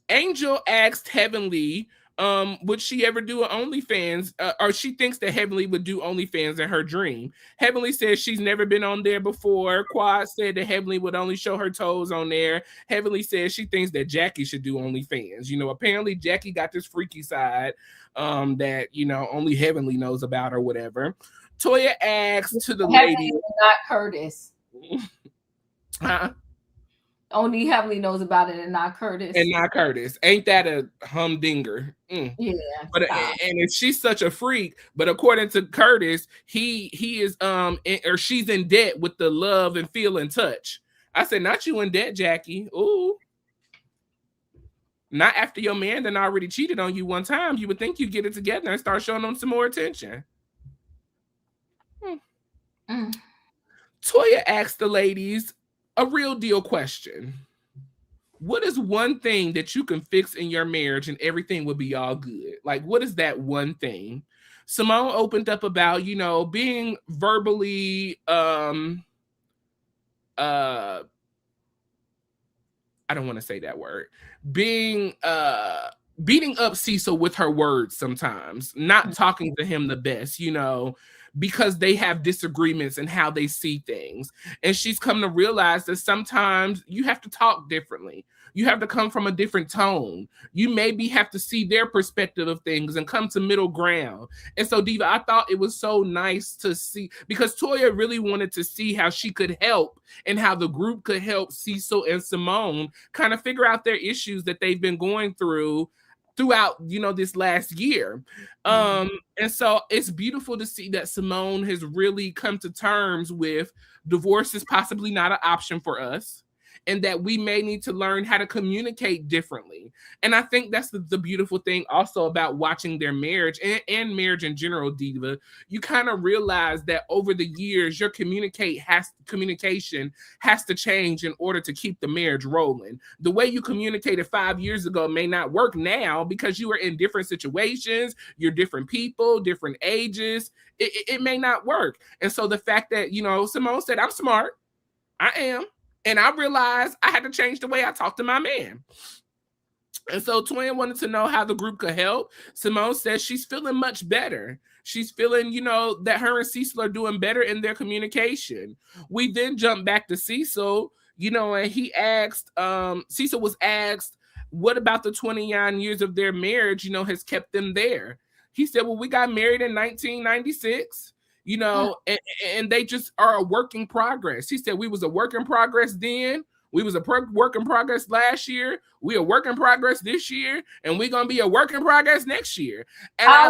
Angel asked Heavenly, would she ever do an OnlyFans? Or she thinks that Heavenly would do OnlyFans in her dream. Heavenly says she's never been on there before. Quad said that Heavenly would only show her toes on there. Heavenly says she thinks that Jackie should do OnlyFans. You know, apparently Jackie got this freaky side that, you know, only Heavenly knows about or whatever. Toya asked to the lady. Not Curtis. Huh? Only Heavenly knows about it and not Curtis. And not Curtis. Ain't that a humdinger? Yeah. But and if she's such a freak, but according to Curtis, he is or she's in debt with the love and feel and touch. I said, not you in debt, Jackie. Ooh. Not after your man done already cheated on you one time. You would think you'd get it together and start showing them some more attention. Toya asked the ladies a real deal question. What is one thing that you can fix in your marriage and everything will be all good? Like, what is that one thing? Simone opened up about, you know, being verbally, I don't want to say that word. Being, beating up Cecil with her words sometimes, not talking to him the best, you know, because they have disagreements in how they see things. And she's come to realize that sometimes you have to talk differently. You have to come from a different tone. You maybe have to see their perspective of things and come to middle ground. And so, Diva, I thought it was so nice to see, because Toya really wanted to see how she could help and how the group could help Cecil and Simone kind of figure out their issues that they've been going throughout, you know, this last year. And so it's beautiful to see that Simone has really come to terms with divorce is possibly not an option for us, and that we may need to learn how to communicate differently. And I think that's the beautiful thing also about watching their marriage and marriage in general, Diva. You kind of realize that over the years, your communication has to change in order to keep the marriage rolling. The way you communicated 5 years ago may not work now because you are in different situations, you're different people, different ages. It may not work. And so the fact that, you know, Simone said, I'm smart. I am. And I realized I had to change the way I talk to my man. And so Twin wanted to know how the group could help. Simone says she's feeling much better. She's feeling, you know, that her and Cecil are doing better in their communication. We then jump back to Cecil, you know, and he asked, Cecil was asked, what about the 29 years of their marriage, you know, has kept them there? He said, well, we got married in 1996. You know, and they just are a work in progress. He said we was a work in progress then. We was a work in progress last year. We a work in progress this year, and we're gonna be a work in progress next year. And I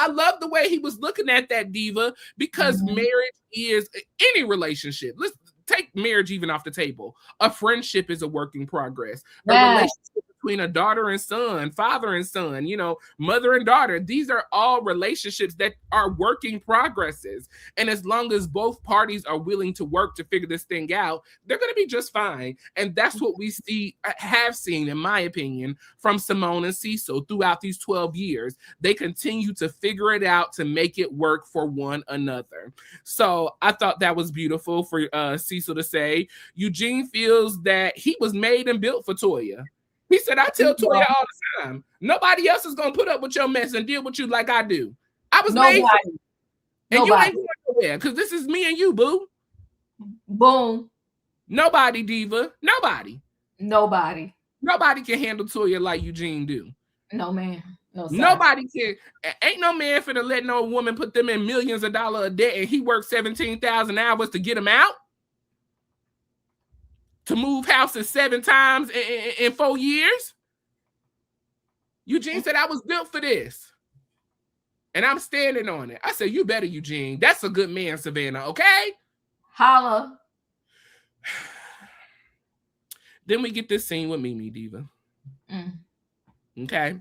love the way he was looking at that, Diva, because marriage is any relationship. Let's take marriage even off the table. A friendship is a work in progress. A relationship between a daughter and son, father and son, you know, mother and daughter. These are all relationships that are working progresses. And as long as both parties are willing to work to figure this thing out, they're going to be just fine. And that's what we have seen, in my opinion, from Simone and Cecil throughout these 12 years. They continue to figure it out to make it work for one another. So I thought that was beautiful for Cecil to say. Eugene feels that he was made and built for Toya. He said, I tell Toya all the time, nobody else is going to put up with your mess and deal with you like I do. I was made for you. And you ain't going nowhere because this is me and you, boo. Boom. Nobody, Diva. Nobody. Nobody can handle Toya like Eugene do. No, man. No, nobody can. Ain't no man finna let no woman put them in millions of dollars a debt and he worked 17,000 hours to get them out. To move houses 7 times in 4 years. Eugene said, I was built for this. And I'm standing on it. I said, you better, Eugene. That's a good man, Savannah, okay? Holla. Then we get this scene with Mimi, Diva. Okay.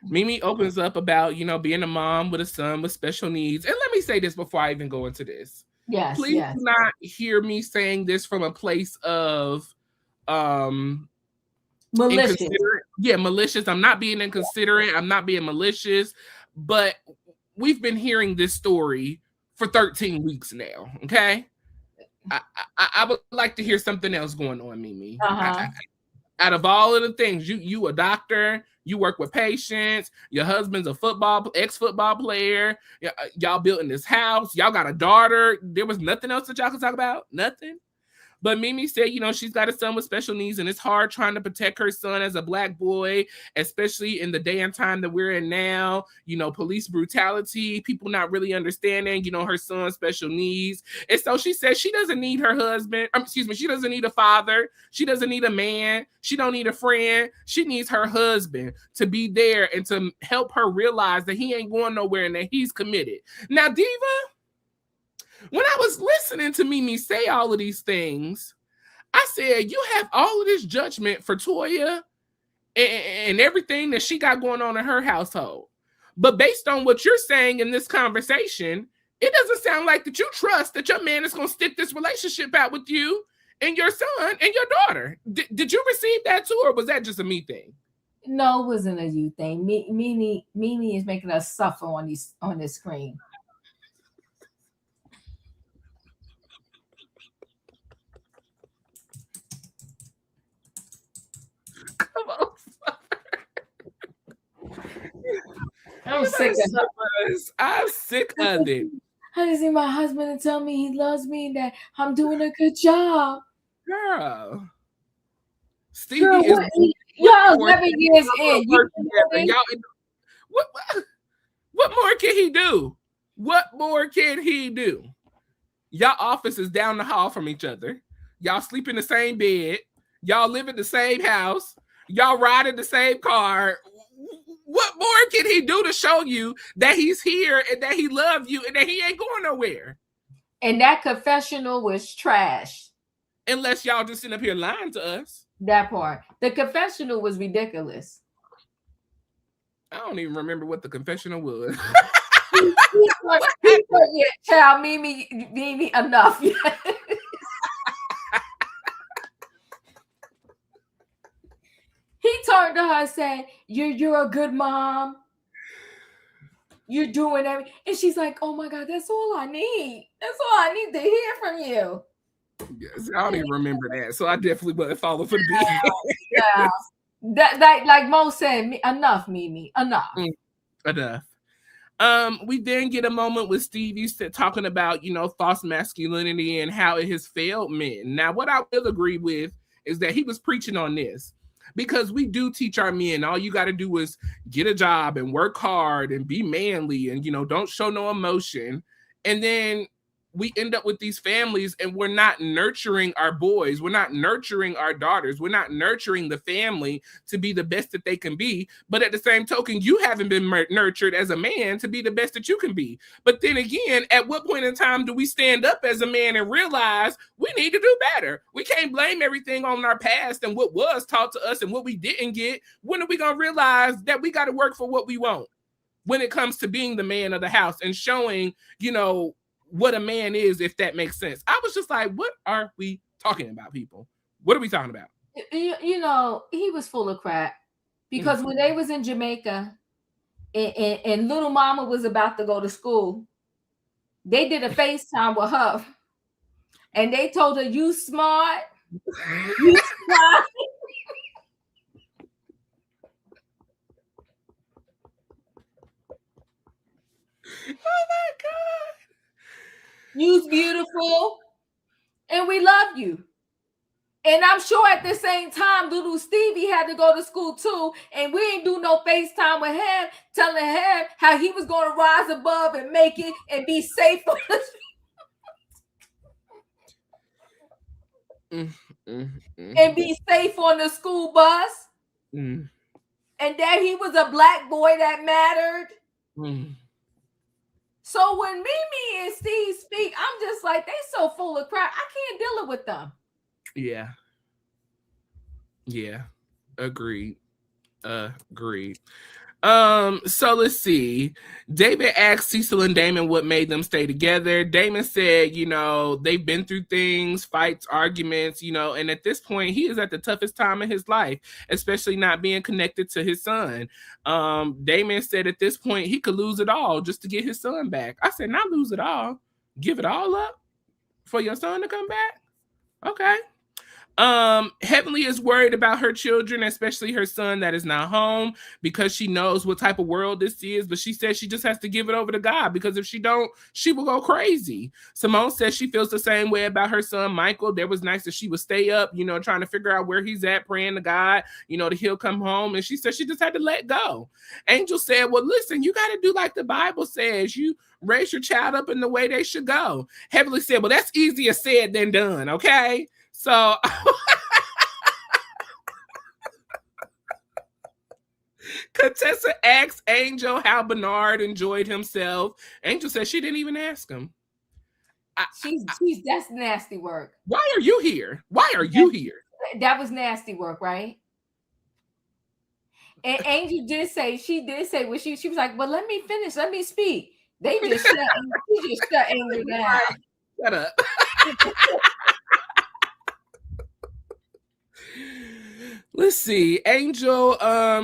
Mimi opens up about, you know, being a mom with a son with special needs. And let me say this before I even go into this. Yes. Please do not hear me saying this from a place of malicious. Yeah, malicious. I'm not being inconsiderate. I'm not being malicious. But we've been hearing this story for 13 weeks now. Okay. I would like to hear something else going on, Mimi. Out of all of the things, you a doctor, you work with patients, your husband's a ex-football player, y'all building this house, y'all got a daughter. There was nothing else that y'all could talk about? Nothing? But Mimi said, you know, she's got a son with special needs and it's hard trying to protect her son as a Black boy, especially in the day and time that we're in now. You know, police brutality, people not really understanding, you know, her son's special needs. And so she says she doesn't need her husband. She doesn't need a father. She doesn't need a man. She don't need a friend. She needs her husband to be there and to help her realize that he ain't going nowhere and that he's committed. Now, Diva, when I was listening to Mimi say all of these things, I said, you have all of this judgment for Toya and everything that she got going on in her household. But based on what you're saying in this conversation, it doesn't sound like that you trust that your man is going to stick this relationship out with you and your son and your daughter. Did you receive that too, or was that just a me thing? No, it wasn't a you thing. Mimi is making us suffer on this screen. Come on. I'm sick of it. I'm sick of it. I just need my husband to tell me he loves me and that I'm doing a good job. Girl. Stevie is y'all 11 years in. What more can he do? What more can he do? Y'all office is down the hall from each other. Y'all sleep in the same bed. Y'all live in the same house. Y'all ride in the same car. What more can he do to show you that he's here and that he loves you and that he ain't going nowhere? And that confessional was trash. Unless y'all just sitting up here lying to us. That part. The confessional was ridiculous. I don't even remember what the confessional was. Child, Mimi, enough. He turned to her and said, you're a good mom. You're doing everything. And she's like, oh my God, that's all I need. That's all I need to hear from you. Yes, I don't even remember that. So I definitely wasn't following for the beat. Yeah. That, like Mo said, enough, Mimi. Enough. Enough. We then get a moment with Stevie talking about, you know, false masculinity and how it has failed men. Now, what I will agree with is that he was preaching on this. Because we do teach our men, all you got to do is get a job and work hard and be manly and, you know, don't show no emotion. And then we end up with these families and we're not nurturing our boys. We're not nurturing our daughters. We're not nurturing the family to be the best that they can be. But at the same token, you haven't been nurtured as a man to be the best that you can be. But then again, at what point in time do we stand up as a man and realize we need to do better? We can't blame everything on our past and what was taught to us and what we didn't get. When are we going to realize that we got to work for what we want when it comes to being the man of the house and showing, what a man is, if that makes sense? I was just like, what are we talking about, people? What are we talking about? He was full of crap because when they was in Jamaica and little mama was about to go to school, they did a FaceTime with her and they told her, you smart, you smart. Oh my God. You's beautiful, and we love you. And I'm sure at the same time, little Stevie had to go to school too, and we ain't do no FaceTime with him, telling him how he was going to rise above and make it and be safe. And be safe on the school bus. And that he was a black boy that mattered. So when Mimi and Steve speak, I'm just like, they so full of crap. I can't deal with them. Yeah. Agreed. So let's see. David asked Cecil and Damon what made them stay together. Damon said, they've been through things, fights, arguments, and at this point he is at the toughest time in his life, especially not being connected to his son. Damon said at this point he could lose it all just to get his son back. I said, not lose it all, give it all up for your son to come back. Okay. Heavenly is worried about her children, especially her son that is not home, because she knows what type of world this is, but she says she just has to give it over to God, because if she don't, she will go crazy. Simone says she feels the same way about her son Michael. There was nice that she would stay up, trying to figure out where he's at, praying to God, that he'll come home, and she said she just had to let go. Angel said, well, listen, you got to do like the Bible says. You raise your child up in the way they should go. Heavenly said, well, that's easier said than done, okay? So Contessa asked Angel how Bernard enjoyed himself. Angel said she didn't even ask him. That's nasty work. Why are you here? That was nasty work, right? And Angel did say when she was like, well, let me finish, let me speak. They just shut Angel down. Shut up. Let's see. Angel,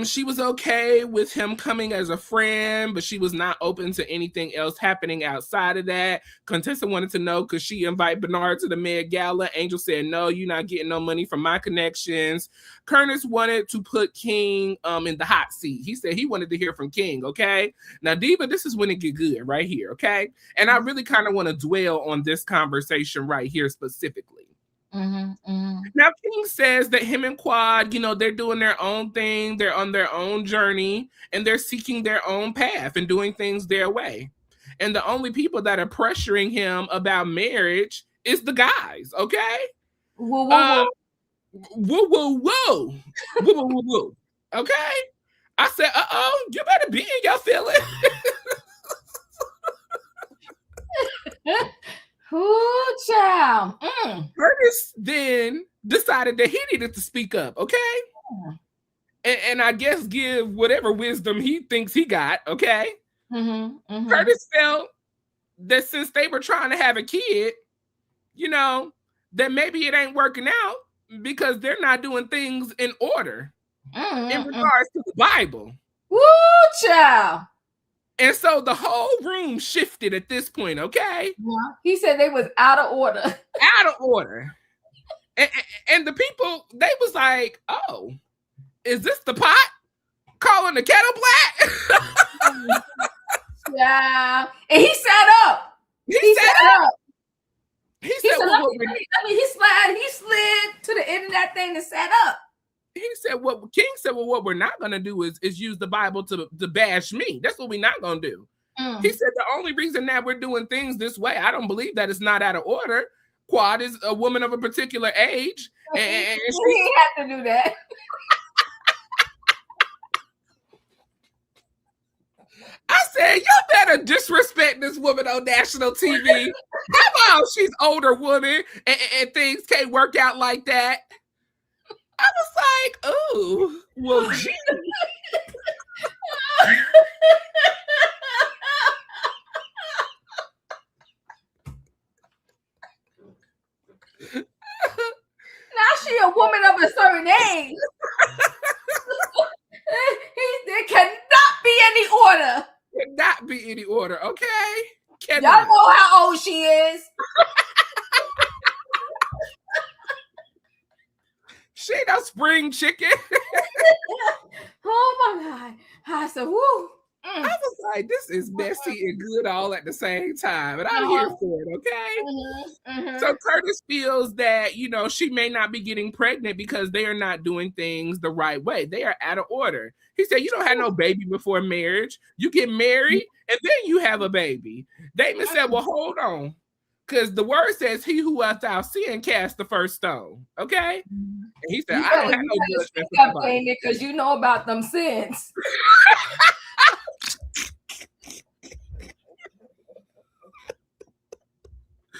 she was okay with him coming as a friend, but she was not open to anything else happening outside of that. Contessa wanted to know, could she invite Bernard to the Med Gala? Angel said, no, you're not getting no money from my connections. Curtis wanted to put King in the hot seat. He said he wanted to hear from King, okay? Now, Diva, this is when it get good right here, okay? And I really kind of want to dwell on this conversation right here specifically. Now, King says that him and Quad, they're doing their own thing. They're on their own journey and they're seeking their own path and doing things their way. And the only people that are pressuring him about marriage is the guys. Okay. Whoa. Okay. I said, you better be in your feelings. Ooh, child. Curtis then decided that he needed to speak up, okay? And I guess give whatever wisdom he thinks he got, okay? Curtis felt that since they were trying to have a kid, that maybe it ain't working out because they're not doing things in order in regards to the Bible. Woo, child. And so the whole room shifted at this point, okay? Yeah. He said they was out of order. Out of order. And the people, they was like, oh, is this the pot calling the kettle black? Yeah. And he sat up. He sat up. He said, he slid to the end of that thing and sat up. He said, King said, well, what we're not going to do is use the Bible to bash me. That's what we're not going to do. He said the only reason that we're doing things this way, I don't believe that it's not out of order. Quad is a woman of a particular age. And she didn't have to do that. I said, you better disrespect this woman on national TV. Come on, she's older woman and things can't work out like that. I was like, oh, well, gee. Now she a woman of a certain age. There cannot be any order. Cannot be any order, okay? Y'all know how old she is. She ain't no spring chicken. Oh my God. I said, whoo. I was like, this is messy and good all at the same time. And I'm here for it, okay? So Curtis feels that, you know, she may not be getting pregnant because they are not doing things the right way. They are out of order. He said, you don't have no baby before marriage. You get married and then you have a baby. Damon said, well, hold on. Because the word says, he who without sin cast the first stone. Okay? And he said, I don't have no judgment. Because you know about them sins.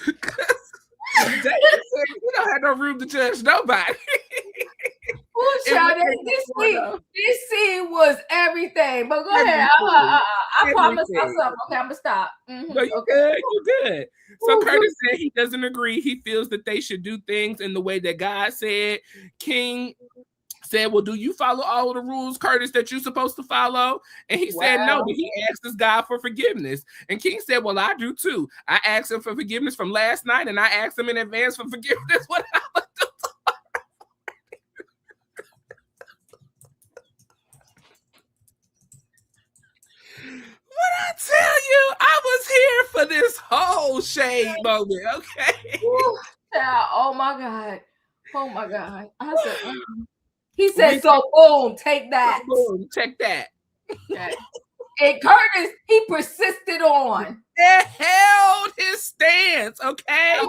You don't have no room to judge nobody. Oh, child, this scene was everything. But go ahead. I promise myself. Okay, I'm gonna stop. No, you good. You good. So Curtis said he doesn't agree. He feels that they should do things in the way that God said. King said, well, do you follow all of the rules, Curtis, that you're supposed to follow? And he said no, but he asked his God for forgiveness. And King said, well, I do too. I asked him for forgiveness from last night, and I asked him in advance for forgiveness when I was doing. What I tell you, I was here for this whole shade moment, okay? Oh my God. Oh my God. I said, He said, so boom, take that. Boom, take that. Okay. And Curtis, he persisted on. He held his stance, okay?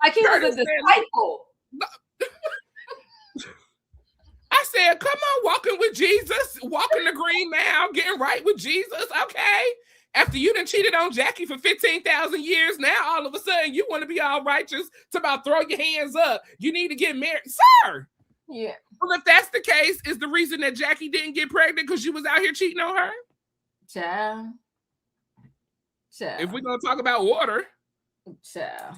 Like he was a disciple. I said, come on, walking with Jesus, walking the green mile, getting right with Jesus, okay? After you done cheated on Jackie for 15,000 years, now all of a sudden you want to be all righteous to about throw your hands up. You need to get married. Sir! Yeah. Well, if that's the case, is the reason that Jackie didn't get pregnant because you was out here cheating on her? Child. If we're going to talk about water. Child.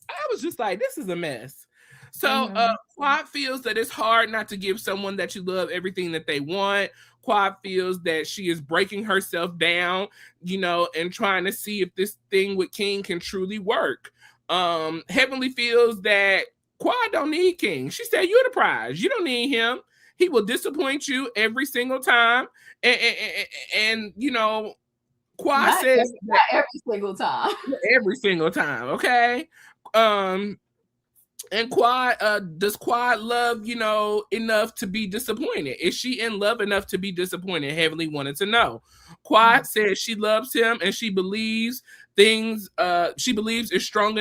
I was just like, this is a mess. So Quad feels that it's hard not to give someone that you love everything that they want. Quad feels that she is breaking herself down, you know, and trying to see if this thing with King can truly work. Heavenly feels that Quad don't need King. She said, you're the prize. You don't need him. He will disappoint you every single time. And you know, Quad says not every single time. Every single time, okay? And Quad, does Quad love, you know, enough to be disappointed? Is she in love enough to be disappointed? Heavenly wanted to know. Quad says she loves him and she believes she believes is strong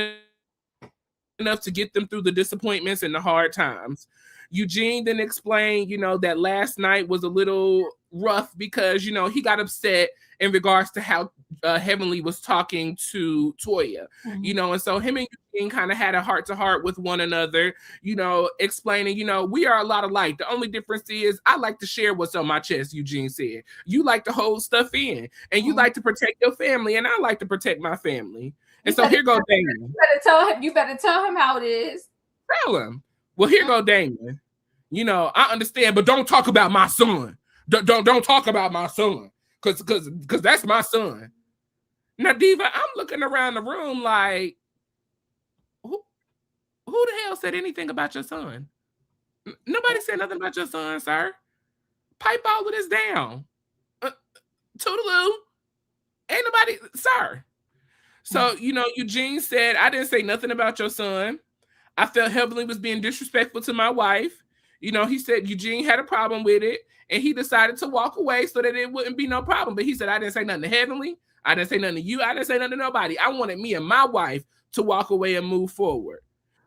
enough to get them through the disappointments and the hard times. Eugene then explained, you know, that last night was a little rough because, you know, he got upset in regards to how Heavenly was talking to Toya, you know, and so him and Eugene kind of had a heart-to-heart with one another, you know, explaining, you know, we are a lot alike. The only difference is I like to share what's on my chest, Eugene said. You like to hold stuff in, and you like to protect your family, and I like to protect my family. And so here goes Damon. You better tell him how it is. Tell him. Well, here go Damon. You know, I understand, but don't talk about my son. Don't talk about my son. Cause that's my son. Now, Diva, I'm looking around the room like, who the hell said anything about your son? Nobody said nothing about your son, sir. Pipe all of this down. Toodaloo. Ain't nobody, sir. So, you know, Eugene said, I didn't say nothing about your son. I felt Heavenly was being disrespectful to my wife. You know, he said Eugene had a problem with it, and he decided to walk away so that it wouldn't be no problem. But he said, I didn't say nothing to Heavenly. I didn't say nothing to you. I didn't say nothing to nobody. I wanted me and my wife to walk away and move forward.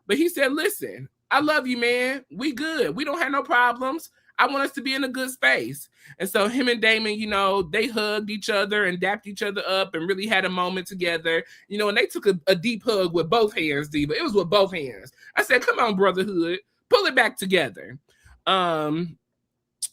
But he said, listen, I love you, man. We good. We don't have no problems. I want us to be in a good space. And so him and Damon, you know, they hugged each other and dapped each other up and really had a moment together, you know, and they took a deep hug with both hands, Diva. It was with both hands. I said, come on, brotherhood, pull it back together.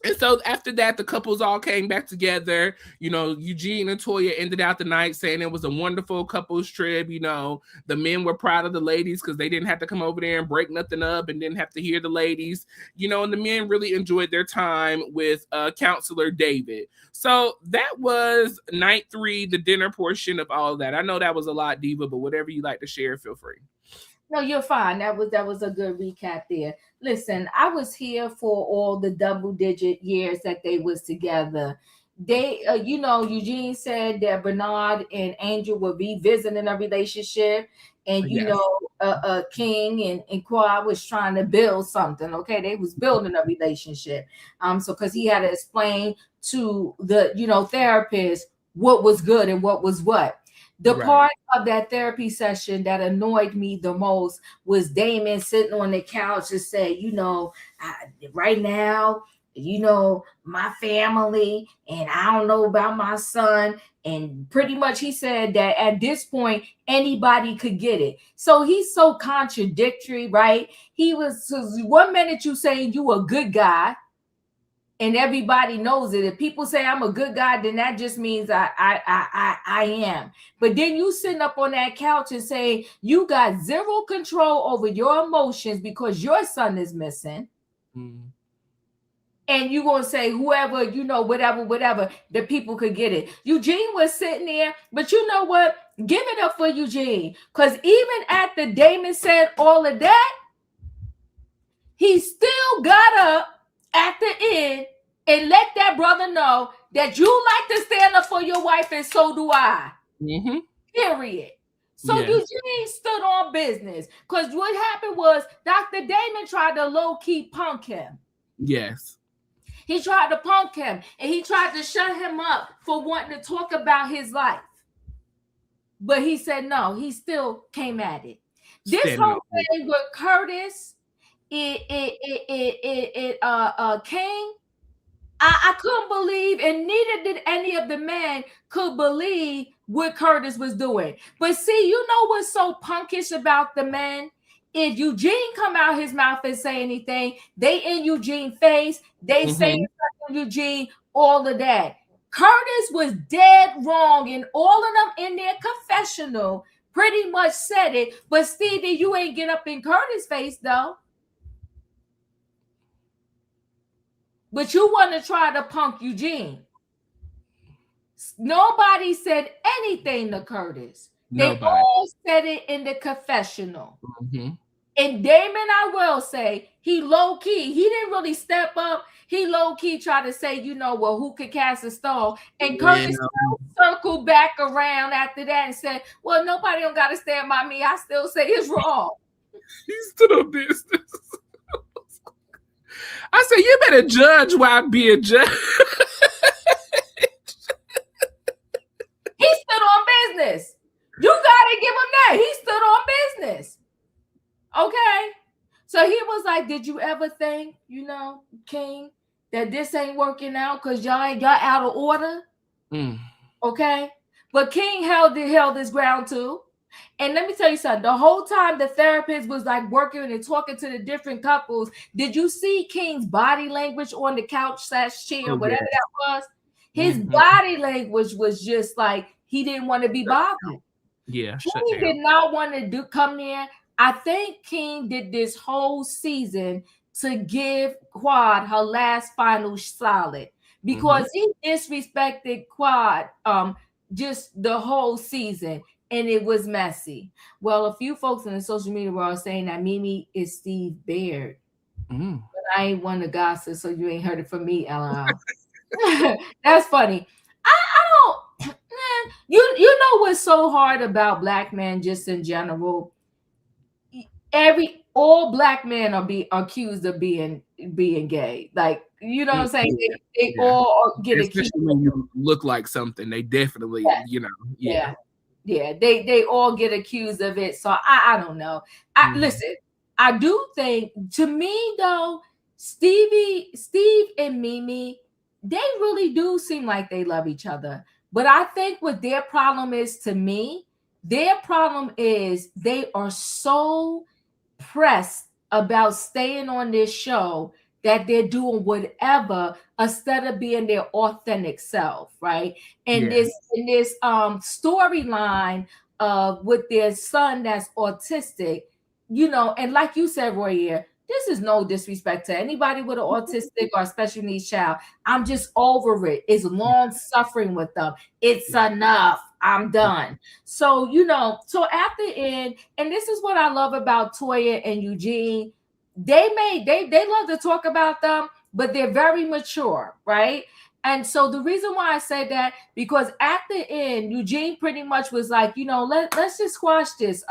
And so after that, the couples all came back together. You know, Eugene and Toya ended out the night saying it was a wonderful couples trip. You know, the men were proud of the ladies because they didn't have to come over there and break nothing up and didn't have to hear the ladies. You know, and the men really enjoyed their time with Counselor David. So that was night 3, the dinner portion of all of that. I know that was a lot, Diva, but whatever you like to share, feel free. No, you're fine. That was a good recap there. Listen, I was here for all the double-digit years that they was together. They, you know, Eugene said that Bernard and Angel were revisiting a relationship, and you know, King and Quad was trying to build something. Okay, they was building a relationship. So because he had to explain to the, you know, therapist what was good and what was what. The part of that therapy session that annoyed me the most was Damon sitting on the couch and say, you know, right now, you know, my family, and I don't know about my son. And pretty much he said that at this point, anybody could get it. So he's so contradictory, right? He was, so 1 minute you saying you a good guy, and everybody knows it. If people say I'm a good guy, then that just means I am. But then you sitting up on that couch and say you got zero control over your emotions because your son is missing. Mm. And you gonna say whoever, you know, whatever, the people could get it. Eugene was sitting there, but you know what? Give it up for Eugene. Because even after Damon said all of that, he still got up at the end and let that brother know that you like to stand up for your wife, and so do I. Mm-hmm. Period. So Eugene stood on business, because what happened was Dr. Damon tried to low-key punk him. Yes. He tried to punk him, and he tried to shut him up for wanting to talk about his life. But he said no, he still came at it. This whole thing with Curtis, King, I couldn't believe, and neither did any of the men could believe what Curtis was doing. But see, you know what's so punkish about the men? If Eugene come out his mouth and say anything, they in Eugene's face, they say Eugene, all of that. Curtis was dead wrong, and all of them in their confessional pretty much said it. But Stevie, you ain't get up in Curtis' face though. But you want to try to punk Eugene. Nobody said anything to Curtis. Nobody. They all said it in the confessional. Mm-hmm. And Damon, I will say, he low-key, he didn't really step up. He low-key tried to say, you know, well, who could cast a stone? And Curtis circled back around after that and said, well, nobody don't got to stand by me. I still say it's wrong. He stood on business. I said, you better judge while I be a judge. He stood on business. You got to give him that. He stood on business. Okay. So he was like, did you ever think, you know, King, that this ain't working out because y'all out of order? Mm. Okay. But King held his ground too. And let me tell you something. The whole time the therapist was like working and talking to the different couples, did you see King's body language on the couch / chair, whatever that was? His body language was just like he didn't want to be bothered. Yeah. King did not want to come there. I think King did this whole season to give Quad her last final solid because he disrespected Quad just the whole season. And it was messy. Well, a few folks in the social media were all saying that Mimi is Steve Baird. Mm. But I ain't one to gossip, so you ain't heard it from me, LL. That's funny. I don't. You know what's so hard about Black men just in general? all black men are accused of being gay. Like, you know what I'm saying? They all get accused. Especially when you look like something, they definitely, you know, they all get accused of it. So I don't know. Listen, I do think, to me though, Steve and Mimi, they really do seem like they love each other. But I think what their problem is, to me, their problem is they are so pressed about staying on this show that they're doing whatever instead of being their authentic self, right? And this storyline with their son that's autistic, you know, and like you said, Royaire, this is no disrespect to anybody with an autistic or special needs child. I'm just over it. It's long suffering with them. It's enough. I'm done. So, you know, so at the end, and this is what I love about Toya and Eugene, they love to talk about them, but they're very mature, right? And so the reason why I say that, because at the end, Eugene pretty much was like, you know, let's just squash this,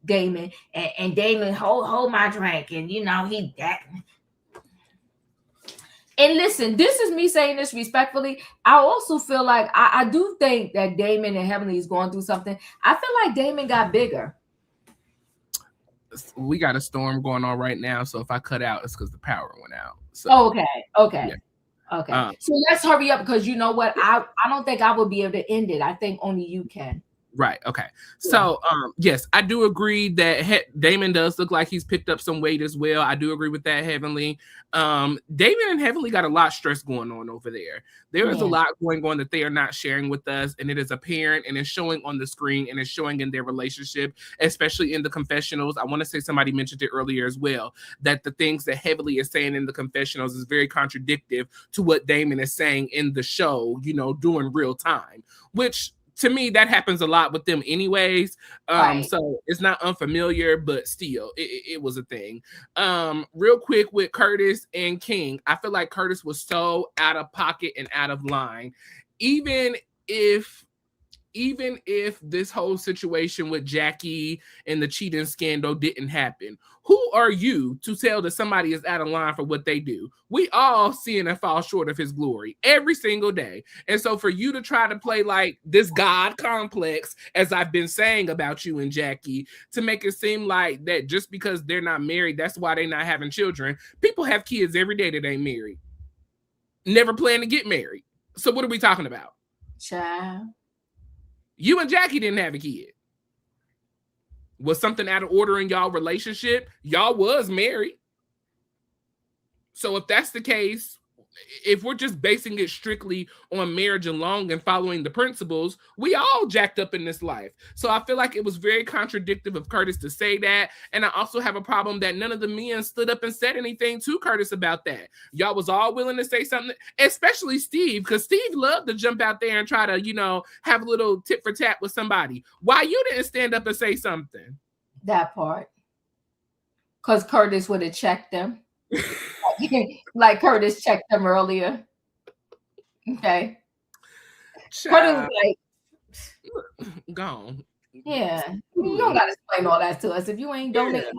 Damon, and Damon hold my drink, and you know And listen, this is me saying this respectfully. I also feel like I do think that Damon and Heavenly is going through something. I feel like Damon got bigger. We got a storm going on right now, so if I cut out, it's because the power went out. So, okay. Yeah. Okay. So let's hurry up, because you know what? I don't think I would be able to end it. I think only you can. Right. Okay. So, yes, I do agree that Damon does look like he's picked up some weight as well. I do agree with that, Heavenly. Damon and Heavenly got a lot of stress going on over there. There is a lot going on that they are not sharing with us, and it is apparent, and it's showing on the screen, and it's showing in their relationship, especially in the confessionals. I want to say somebody mentioned it earlier as well, that the things that Heavenly is saying in the confessionals is very contradictory to what Damon is saying in the show, you know, during real time, which to me, that happens a lot with them anyways. Right. So it's not unfamiliar, but still, it was a thing. Real quick with Curtis and King, I feel like Curtis was so out of pocket and out of line. Even if this whole situation with Jackie and the cheating scandal didn't happen, who are you to tell that somebody is out of line for what they do? We all seeing and fall short of his glory every single day. And so for you to try to play like this God complex, as I've been saying about you and Jackie, to make it seem like that just because they're not married, that's why they're not having children. People have kids every day that ain't married. Never plan to get married. So what are we talking about? Child. You and Jackie didn't have a kid. Was something out of order in y'all relationship? Y'all was married. So if that's the case, if we're just basing it strictly on marriage alone and following the principles, we all jacked up in this life. So I feel like it was very contradictory of Curtis to say that. And I also have a problem that none of the men stood up and said anything to Curtis about that. Y'all was all willing to say something, especially Steve, because Steve loved to jump out there and try to, you know, have a little tit for tat with somebody. Why you didn't stand up and say something? That part. Because Curtis would have checked them. Like Curtis checked them earlier. Okay. Curtis was like, gone. Yeah. You don't got to explain all that to us. If you ain't donating,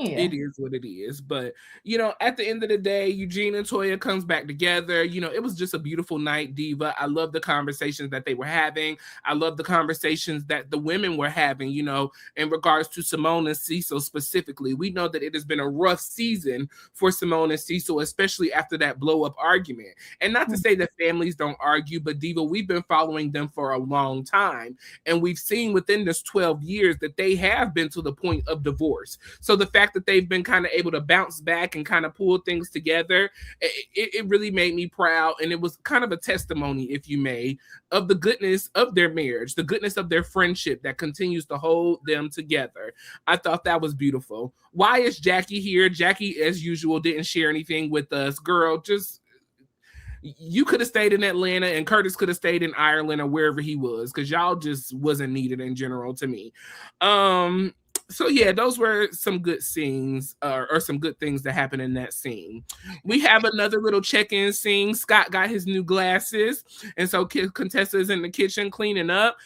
yeah. It is what it is. But, you know, at the end of the day, Eugene and Toya comes back together. You know, it was just a beautiful night, Diva. I love the conversations that they were having. I love the conversations that the women were having, you know, in regards to Simone and Cecil specifically. We know that it has been a rough season for Simone and Cecil, especially after that blow-up argument. And not to say that families don't argue, but Diva, we've been following them for a long time. And we've seen within this 12 years that they have been to the point of divorce. So the fact that they've been kind of able to bounce back and kind of pull things together, it really made me proud. And it was kind of a testimony, if you may, of the goodness of their marriage, the goodness of their friendship that continues to hold them together. I thought that was beautiful. Why is Jackie here? Jackie, as usual, didn't share anything with us. Girl, just... you could have stayed in Atlanta and Curtis could have stayed in Ireland or wherever he was, because y'all just wasn't needed in general to me. So yeah, those were some good scenes or some good things that happened in that scene. We have another little check-in scene. Scott got his new glasses, and so Contessa is in the kitchen cleaning up.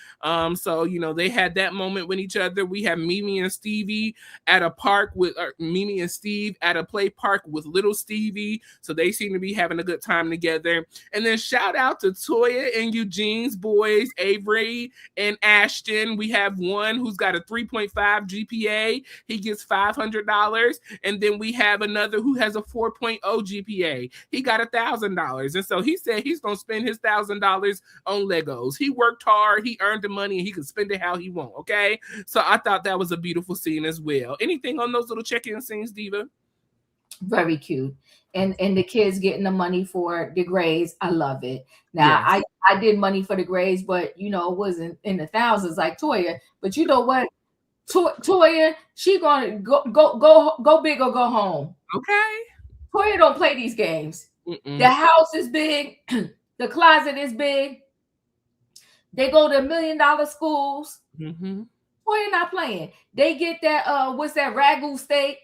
So they had that moment with each other. We have Mimi and Stevie at a park with Mimi and Steve at a play park with little Stevie. So they seem to be having a good time together. And then shout out to Toya and Eugene's boys, Avery and Ashton. We have one who's got a 3.5 GPA. He gets $500, and then we have another who has a 4.0 GPA. He got $1,000, and so he said he's gonna spend his $1,000 on Legos. He worked hard, he earned the money, and he can spend it how he want. Okay, so I thought that was a beautiful scene as well. Anything on those little check-in scenes, Diva? Very cute. And the kids getting the money for the grades. I love it. Now yes. I did money for the grades, but it wasn't in the thousands like Toya. But you know what? Toya, she gonna go big or go home. Okay. Toya don't play these games. The house is big, the closet is big. They go to $1 million schools. Toya not playing. They get that what's that ragu steak?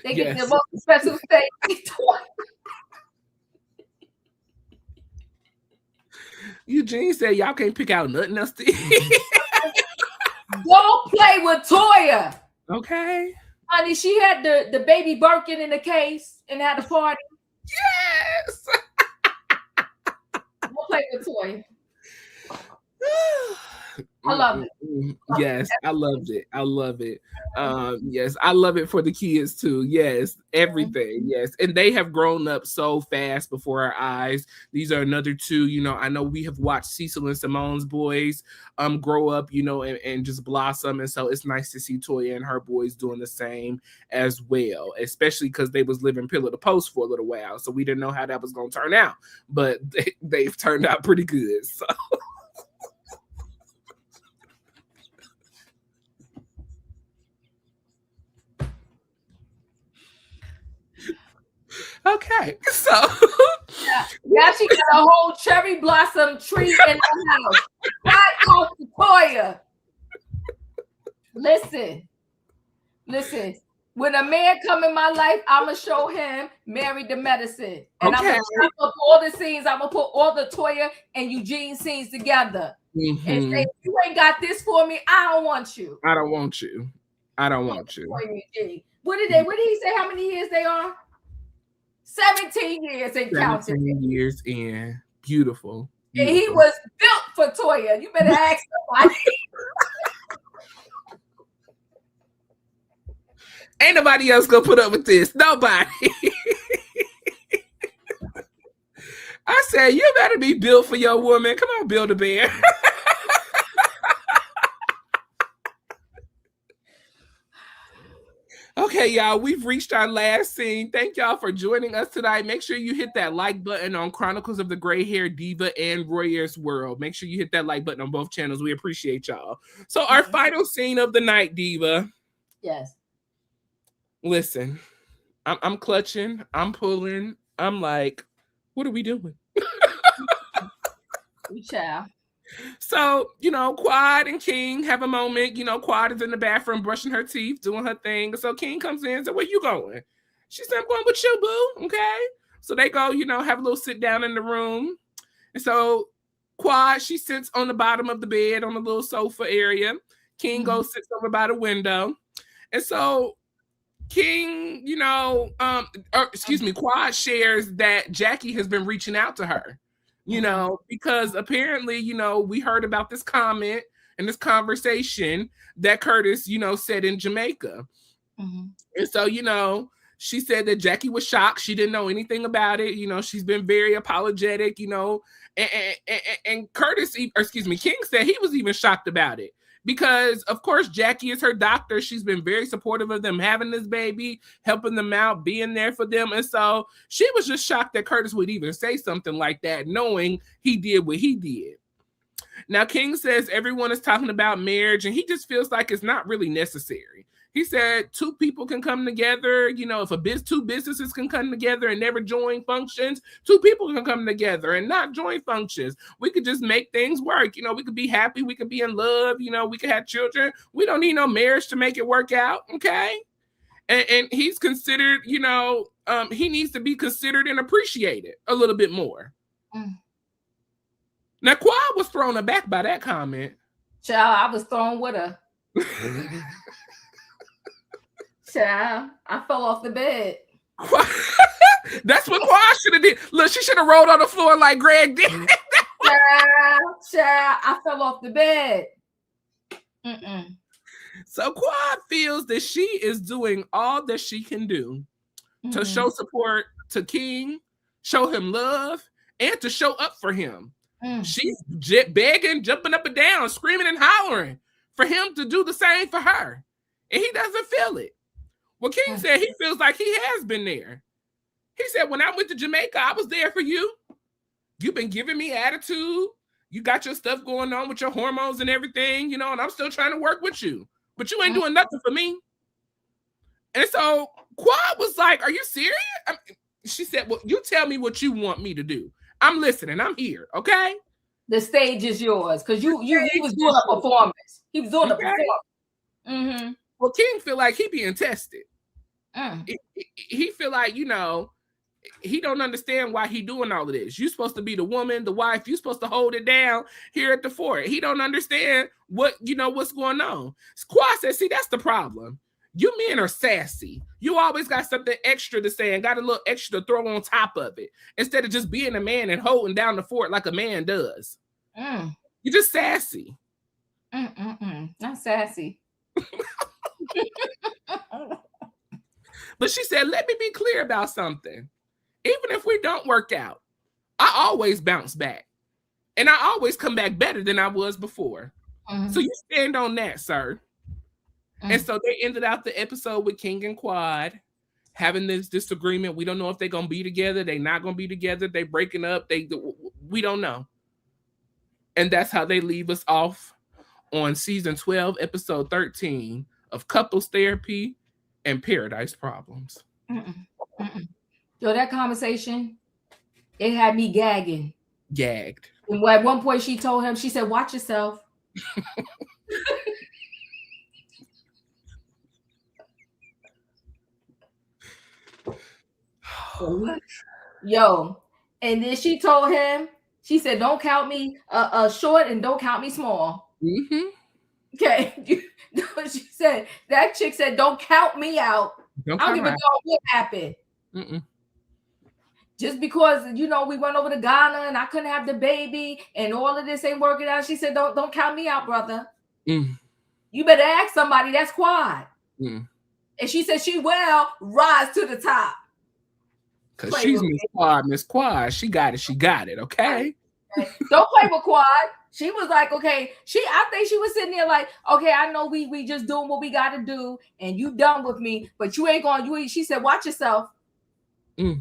They get the most special steak. Eugene said y'all can't pick out nothing else to eat. Don't play with Toya. Okay. Honey, she had the baby Birkin in the case and had a party. Yes. Don't play with Toya. I love it. Yes, I loved it. I love it. Yes, I love it for the kids too. Yes, everything. Yes, and they have grown up so fast before our eyes. These are another two. I know we have watched Cecil and Simone's boys grow up. And just blossom. And so it's nice to see Toya and her boys doing the same as well. Especially because they was living pillar to post for a little while, so we didn't know how that was going to turn out. But they've turned out pretty good. So. Okay, so now she got a whole cherry blossom tree in the house. Right off to Toya. Listen. When a man come in my life, I'ma show him Married to Medicine, and I'm gonna chop up all the scenes. I'm gonna put all the Toya and Eugene scenes together, and say, "You ain't got this for me. I don't want you. I don't want you. I don't want you." What did he say? How many years they are? 17 years and counting. 17 years in. Beautiful. And he was built for Toya. You better ask somebody. Ain't nobody else gonna put up with this. Nobody. I said, you better be built for your woman. Come on, Build-A-Bear. Okay, y'all, we've reached our last scene. Thank y'all for joining us tonight. Make sure you hit that like button on Chronicles of the Gray Hair Diva and Royaire's World. Make sure you hit that like button on both channels. We appreciate y'all. So our final scene of the night, Diva. Yes. Listen, I'm clutching. I'm pulling. I'm like, what are we doing? We shall. So, Quad and King have a moment. Quad is in the bathroom brushing her teeth, doing her thing. So King comes in and says, where you going? She said, I'm going with you, boo. Okay. So they go, have a little sit down in the room. And so Quad, she sits on the bottom of the bed on the little sofa area. King goes, sits over by the window. And so King, Quad shares that Jackie has been reaching out to her. Because apparently, we heard about this comment and this conversation that Curtis, said in Jamaica. And so, she said that Jackie was shocked. She didn't know anything about it. She's been very apologetic, and Curtis, King said he was even shocked about it. Because, of course, Jackie is her doctor. She's been very supportive of them having this baby, helping them out, being there for them. And so she was just shocked that Curtis would even say something like that, knowing he did what he did. Now, King says everyone is talking about marriage, and he just feels like it's not really necessary. He said 2 people can come together. You know, if 2 businesses can come together and never join functions, 2 people can come together and not join functions. We could just make things work. You know, we could be happy. We could be in love. You know, we could have children. We don't need no marriage to make it work out. Okay. And he's considered, you know, he needs to be considered and appreciated a little bit more. Now, Quad was thrown aback by that comment. Child, I was thrown with her. Child, I fell off the bed. That's what Quad should have did. Look, she should have rolled on the floor like Greg did. Child, I fell off the bed. So Quad feels that she is doing all that she can do to show support to King, show him love, and to show up for him. She's begging, jumping up and down, screaming and hollering for him to do the same for her. And he doesn't feel it. Well, King said he feels like he has been there. He said, when I went to Jamaica, I was there for you. You've been giving me attitude. You got your stuff going on with your hormones and everything, you know, and I'm still trying to work with you. But you ain't doing nothing for me. And so Quad was like, are you serious? She said, well, you tell me what you want me to do. I'm listening. I'm here. Okay. The stage is yours. Because he was doing a performance. He was doing a performance. Well, King feel like he being tested. He feel like, you know, he don't understand why he doing all of this. You supposed to be the woman, the wife. You supposed to hold it down here at the fort. He don't understand what's going on. Quad said, see, that's the problem. You men are sassy. You always got something extra to say and got a little extra to throw on top of it instead of just being a man and holding down the fort like a man does. You're just sassy. Not sassy. But she said, let me be clear about something. Even if we don't work out, I always bounce back. And I always come back better than I was before. So you stand on that, sir. And so they ended out the episode with King and Quad having this disagreement. We don't know if they're going to be together. They're not going to be together. They breaking up. We don't know. And that's how they leave us off on season 12, episode 13 of Couples Therapy and Paradise Problems. Yo, that conversation, it had me gagging. Gagged. And at one point she told him, she said, watch yourself. Yo, and then she told him, she said, don't count me short and don't count me small. Okay. She said, that chick said, don't count me out. I don't give a dog what happened. Just because, you know, we went over to Ghana and I couldn't have the baby and all of this ain't working out. She said, don't count me out, brother. You better ask somebody. That's Quad. And she said she will rise to the top. Because she's Miss Quad. She got it. Okay. Don't play with Quad. She was like, okay. I think she was sitting there like, okay, I know we just doing what we got to do, and you done with me, but you ain't going. She said, watch yourself. You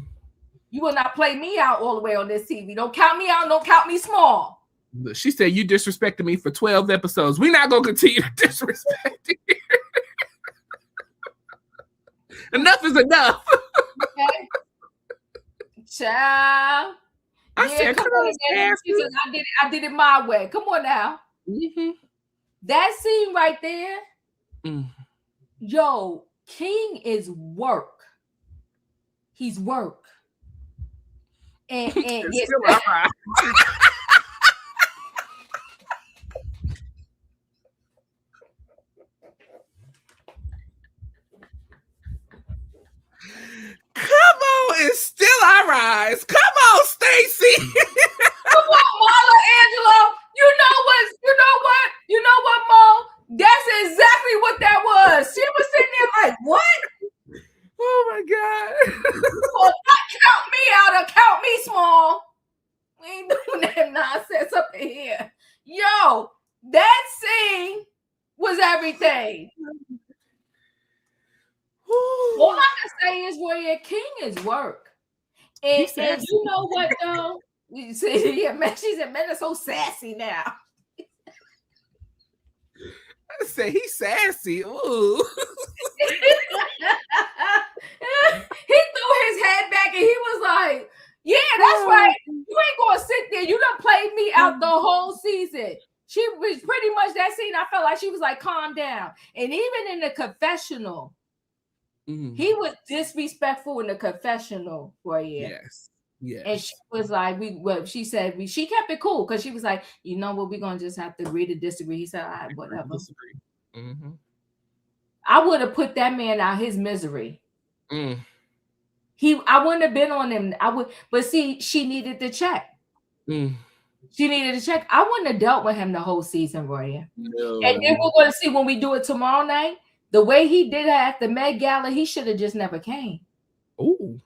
will not play me out all the way on this TV. Don't count me out. Don't count me small. She said you disrespected me for 12 episodes. We're not gonna continue to disrespect you. Enough is enough. Okay. Child. I said, come on, she said, I did it my way. Come on now. That scene right there. Yo, King is work. He's work. And yes, still all right. Come on, it's still our rise. Come on, Stacy. Come on, Marla Angelo. You know what, Mo? That's exactly what that was. She was sitting there like, what? Oh my God. Well, not count me out or count me small. We ain't doing that nonsense up in here. Yo, that scene was everything. All I can say is Royaire, King is work. And you know what though? You see, man, she said, man, that's so sassy now. I said he's sassy. Ooh. She was like, calm down. And even in the confessional, he was disrespectful in the confessional, Royaire. Yes. And she was like, she said, she kept it cool because she was like, you know what, we're going to just have to agree to disagree. He said, all right, whatever. I would have put that man out his misery. I wouldn't have been on him. But see, she needed to check. She needed to check. I wouldn't have dealt with him the whole season, Royaire. No. And then we're going to see when we do it tomorrow night, the way he did it at the Met Gala, he should have just never came. Oh,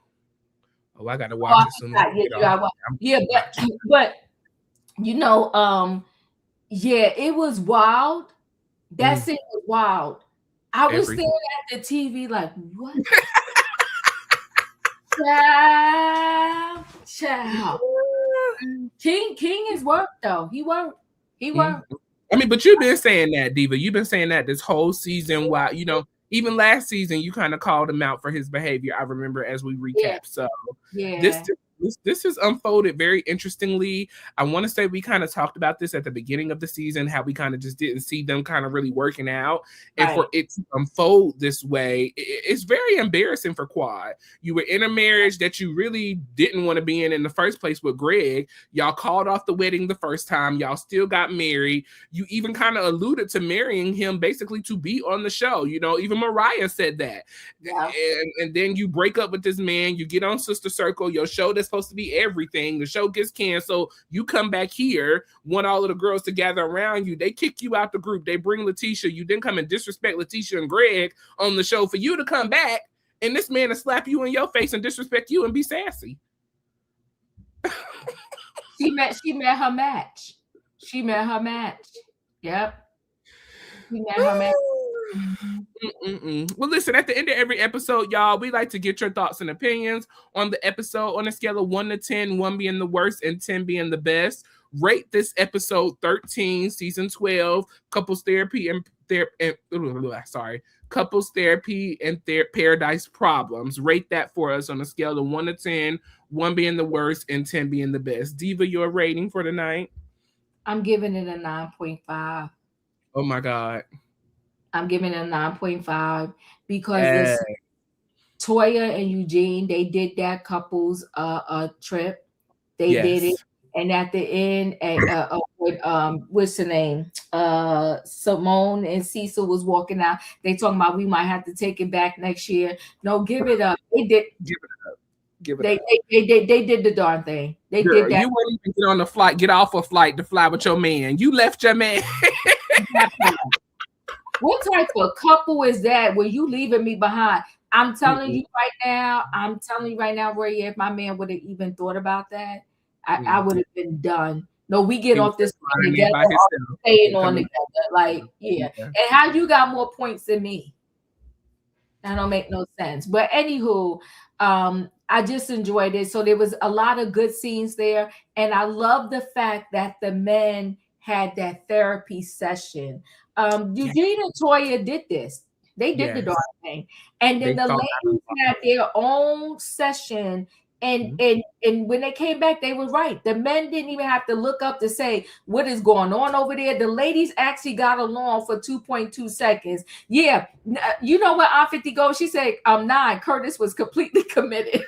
I got to watch it soon. But you know, it was wild. That scene was wild. I was staring at the TV like, what? Child. King is worked though. He worked. I mean, but you've been saying that, Diva. You've been saying that this whole season. While you know, even last season, you kind of called him out for his behavior. I remember as we recap. So this has unfolded very interestingly. I want to say we kind of talked about this at the beginning of the season, how we kind of just didn't see them kind of really working out. And for it to unfold this way, it's very embarrassing for Quad. You were in a marriage that you really didn't want to be in the first place with Greg. Y'all called off the wedding the first time. Y'all still got married. You even kind of alluded to marrying him basically to be on the show. You know, even Mariah said that. Yeah. And then you break up with this man. You get on Sister Circle, your show that's supposed to be everything. The show gets canceled. You come back here, want all of the girls to gather around you. They kick you out the group. They bring Letitia. You then come and disrespect Letitia and Greg on the show for you to come back, and this man to slap you in your face and disrespect you and be sassy. She met her match. Yep. She met her match. Well, listen, at the end of every episode, y'all, we like to get your thoughts and opinions on the episode on a scale of 1 to 10, 1 being the worst and 10 being the best. Rate this episode 13, season 12, couples therapy and paradise problems. Rate that for us on a scale of 1 to 10, 1 being the worst and 10 being the best. Diva, your rating for tonight? I'm giving it a 9.5. Oh my God. I'm giving it a 9.5 because Toya and Eugene, they did that couples trip. They did it. And at the end, with what's the name? Simone and Cecil was walking out. They talking about we might have to take it back next year. No, give it up. They did. Give it up. Give it they, up. They did the darn thing. They did that. You wouldn't even get on the flight, get off a flight to fly with your man. You left your man. What type of couple is that where you leaving me behind? I'm telling you right now, Royaire, if my man would have even thought about that, I would have been done. No, we get off this together, staying on together. Like, and how you got more points than me? That don't make no sense. But anywho, I just enjoyed it. So there was a lot of good scenes there. And I love the fact that the men had that therapy session. Eugene and Toya did this. They did the darn thing. And then the ladies had their own session. And when they came back, they were right. The men didn't even have to look up to say what is going on over there. The ladies actually got along for 2.2 seconds. Yeah. You know what Aunt 50 goes? She said, 9, Curtis was completely committed.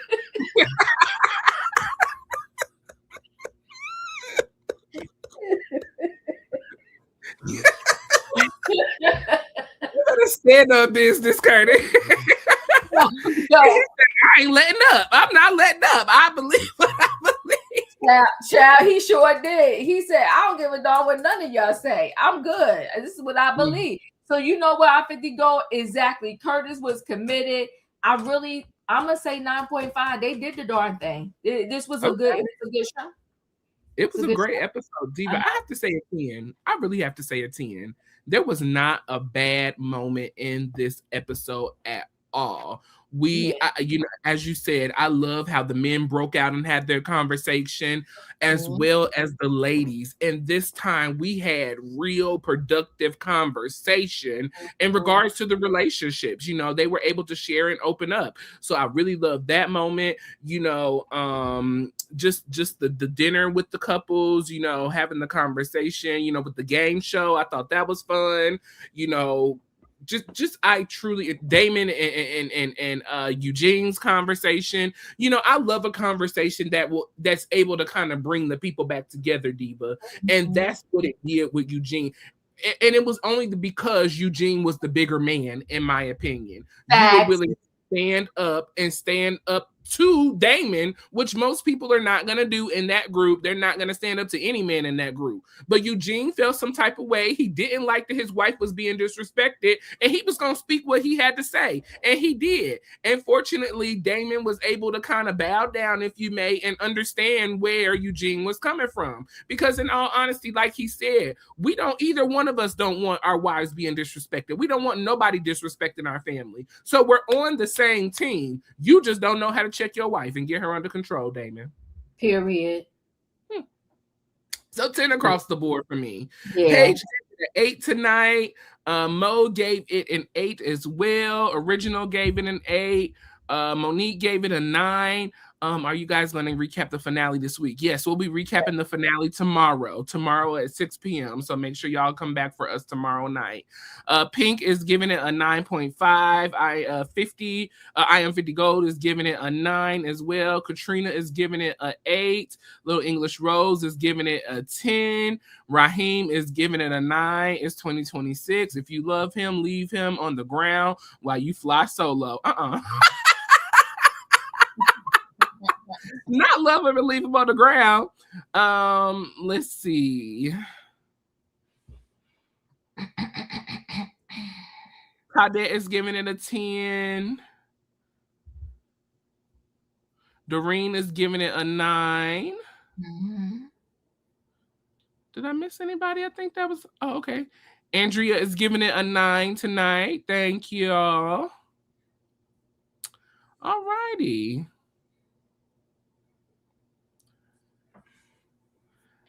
You better stand up business, Curtis. No. I ain't letting up. I'm not letting up. I believe what I believe. Child, he sure did. He said, I don't give a darn what none of y'all say. I'm good. This is what I believe. So you know where I 50 go? Exactly. Curtis was committed. I'm gonna say 9.5. They did the darn thing. This was a good show. It was a great episode, Diva. I have to say a 10. I really have to say a 10. There was not a bad moment in this episode at all. As you said, I love how the men broke out and had their conversation, as well as the ladies. And this time we had real productive conversation in regards to the relationships. You know, they were able to share and open up. So I really love that moment. You know, just the dinner with the couples, you know, having the conversation, you know, with the game show. I thought that was fun, you know. Just I truly Damon and Eugene's conversation. You know, I love a conversation that's able to kind of bring the people back together, Diva. And that's what it did with Eugene. And it was only because Eugene was the bigger man, in my opinion. You were willing to stand up to Damon, which most people are not going to do in that group. They're not going to stand up to any man in that group. But Eugene felt some type of way. He didn't like that his wife was being disrespected, and he was going to speak what he had to say, and he did. And fortunately, Damon was able to kind of bow down, if you may, and understand where Eugene was coming from. Because in all honesty, like he said, either one of us don't want our wives being disrespected. We don't want nobody disrespecting our family. So we're on the same team. You just don't know how to check your wife and get her under control, Damon. Period. So 10 across the board for me. Yeah. Paige gave it an 8 tonight. Mo gave it an 8 as well. Original gave it an 8. Monique gave it a 9. Are you guys going to recap the finale this week? Yes, we'll be recapping the finale tomorrow at 6 p.m. So make sure y'all come back for us tomorrow night. Pink is giving it a 9.5. I Am 50 Gold is giving it a 9 as well. Katrina is giving it a 8. Little English Rose is giving it a 10. Raheem is giving it a 9. It's 2026. If you love him, leave him on the ground while you fly solo. Not love him and leave him on the ground. Let's see. Claudette is giving it a 10. Doreen is giving it a 9. Did I miss anybody? I think that was... Oh, okay. Andrea is giving it a 9 tonight. Thank you all. All righty.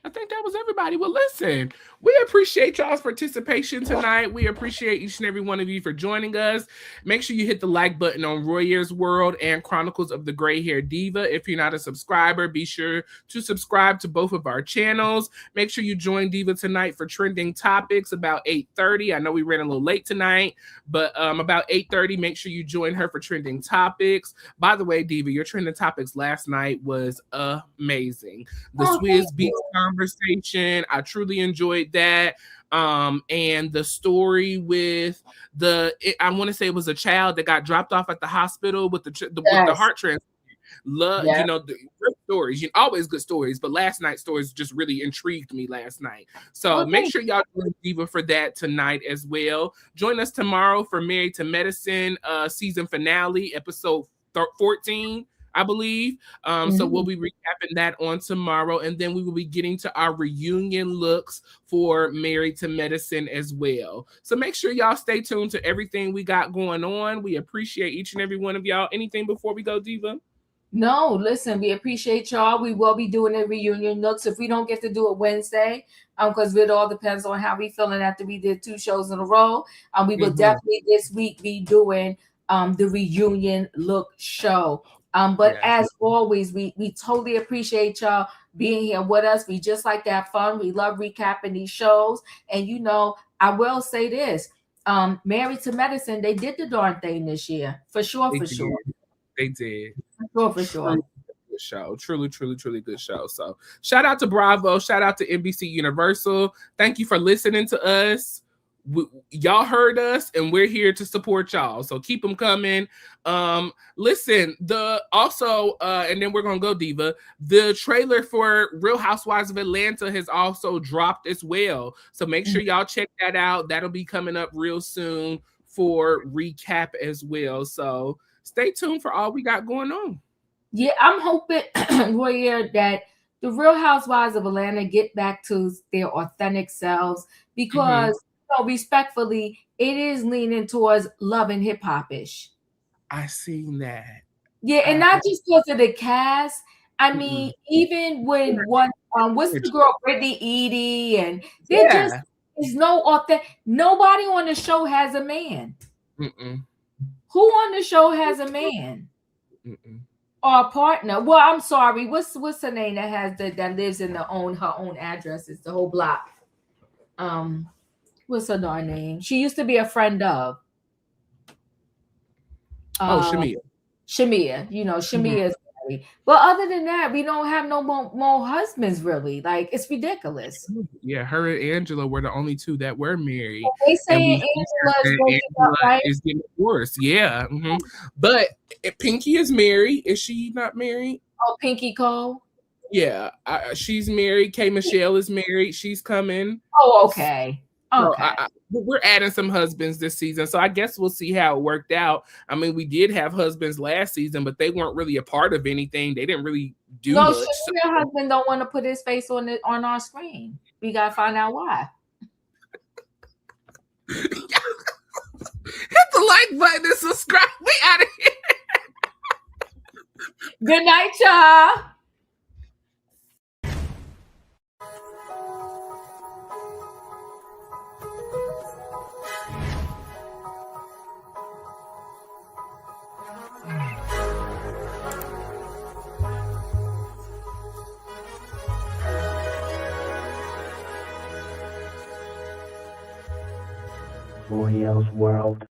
I think that was everybody. Well, listen, we appreciate y'all's participation tonight. We appreciate each and every one of you for joining us. Make sure you hit the like button on Royaire's World and Chronicles of the Gray Hair Diva. If you're not a subscriber, be sure to subscribe to both of our channels. Make sure you join Diva tonight for Trending Topics about 8:30. I know we ran a little late tonight, but about 8:30, make sure you join her for Trending Topics. By the way, Diva, your Trending Topics last night was amazing. The Swizz Beats conversation, I truly enjoyed that. And the story with I want to say it was a child that got dropped off at the hospital with the heart transplant. You know, the good stories, always good stories, but last night's stories just really intrigued me last night. So make sure y'all join Diva for that tonight as well. Join us tomorrow for Married to Medicine season finale, episode 14. I believe. So we'll be recapping that on tomorrow. And then we will be getting to our reunion looks for Married to Medicine as well. So make sure y'all stay tuned to everything we got going on. We appreciate each and every one of y'all. Anything before we go, Diva? No, listen, we appreciate y'all. We will be doing a reunion looks. If we don't get to do it Wednesday, because it all depends on how we feeling after we did 2 shows in a row. We will definitely this week be doing the reunion look show. But as always, we totally appreciate y'all being here with us. We just like to have fun. We love recapping these shows. And, you know, I will say this. Married to Medicine, they did the darn thing this year. For sure. They did. For sure. Good show. Truly good show. So shout out to Bravo. Shout out to NBC Universal. Thank you for listening to us. Y'all heard us, and we're here to support y'all. So keep them coming. Listen, and then we're gonna go, Diva. The trailer for Real Housewives of Atlanta has also dropped as well. So make sure y'all check that out. That'll be coming up real soon for recap as well. So stay tuned for all we got going on. Yeah, I'm hoping, Royaire, that the Real Housewives of Atlanta get back to their authentic selves because. So respectfully, it is leaning towards love and hip hop-ish. I seen that. Yeah, and not just because of the cast. I mean, even when what's the girl, Brittany Edie, and there just is no authentic. Nobody on the show has a man. Who on the show has a man? Or a partner. Well, I'm sorry. What's her name that has that lives in her own address? It's the whole block. What's her darn name? She used to be a friend of. Shamia. Shamia. You know, Shamia is married. But other than that, we don't have no more husbands really. Like, it's ridiculous. Yeah, her and Angela were the only two that were married. They say Angela is getting divorced. Yeah. But Pinky is married. Is she not married? Oh, Pinky Cole? Yeah, she's married. K. Michelle is married. She's coming. Oh, okay. Okay. So we're adding some husbands this season, so I guess we'll see how it worked out. I mean, we did have husbands last season, but they weren't really a part of anything. They didn't really do much. So your husband don't want to put his face on our screen. We gotta find out why. Hit the like button and subscribe. We out of here. Good night, y'all. Royaire's World.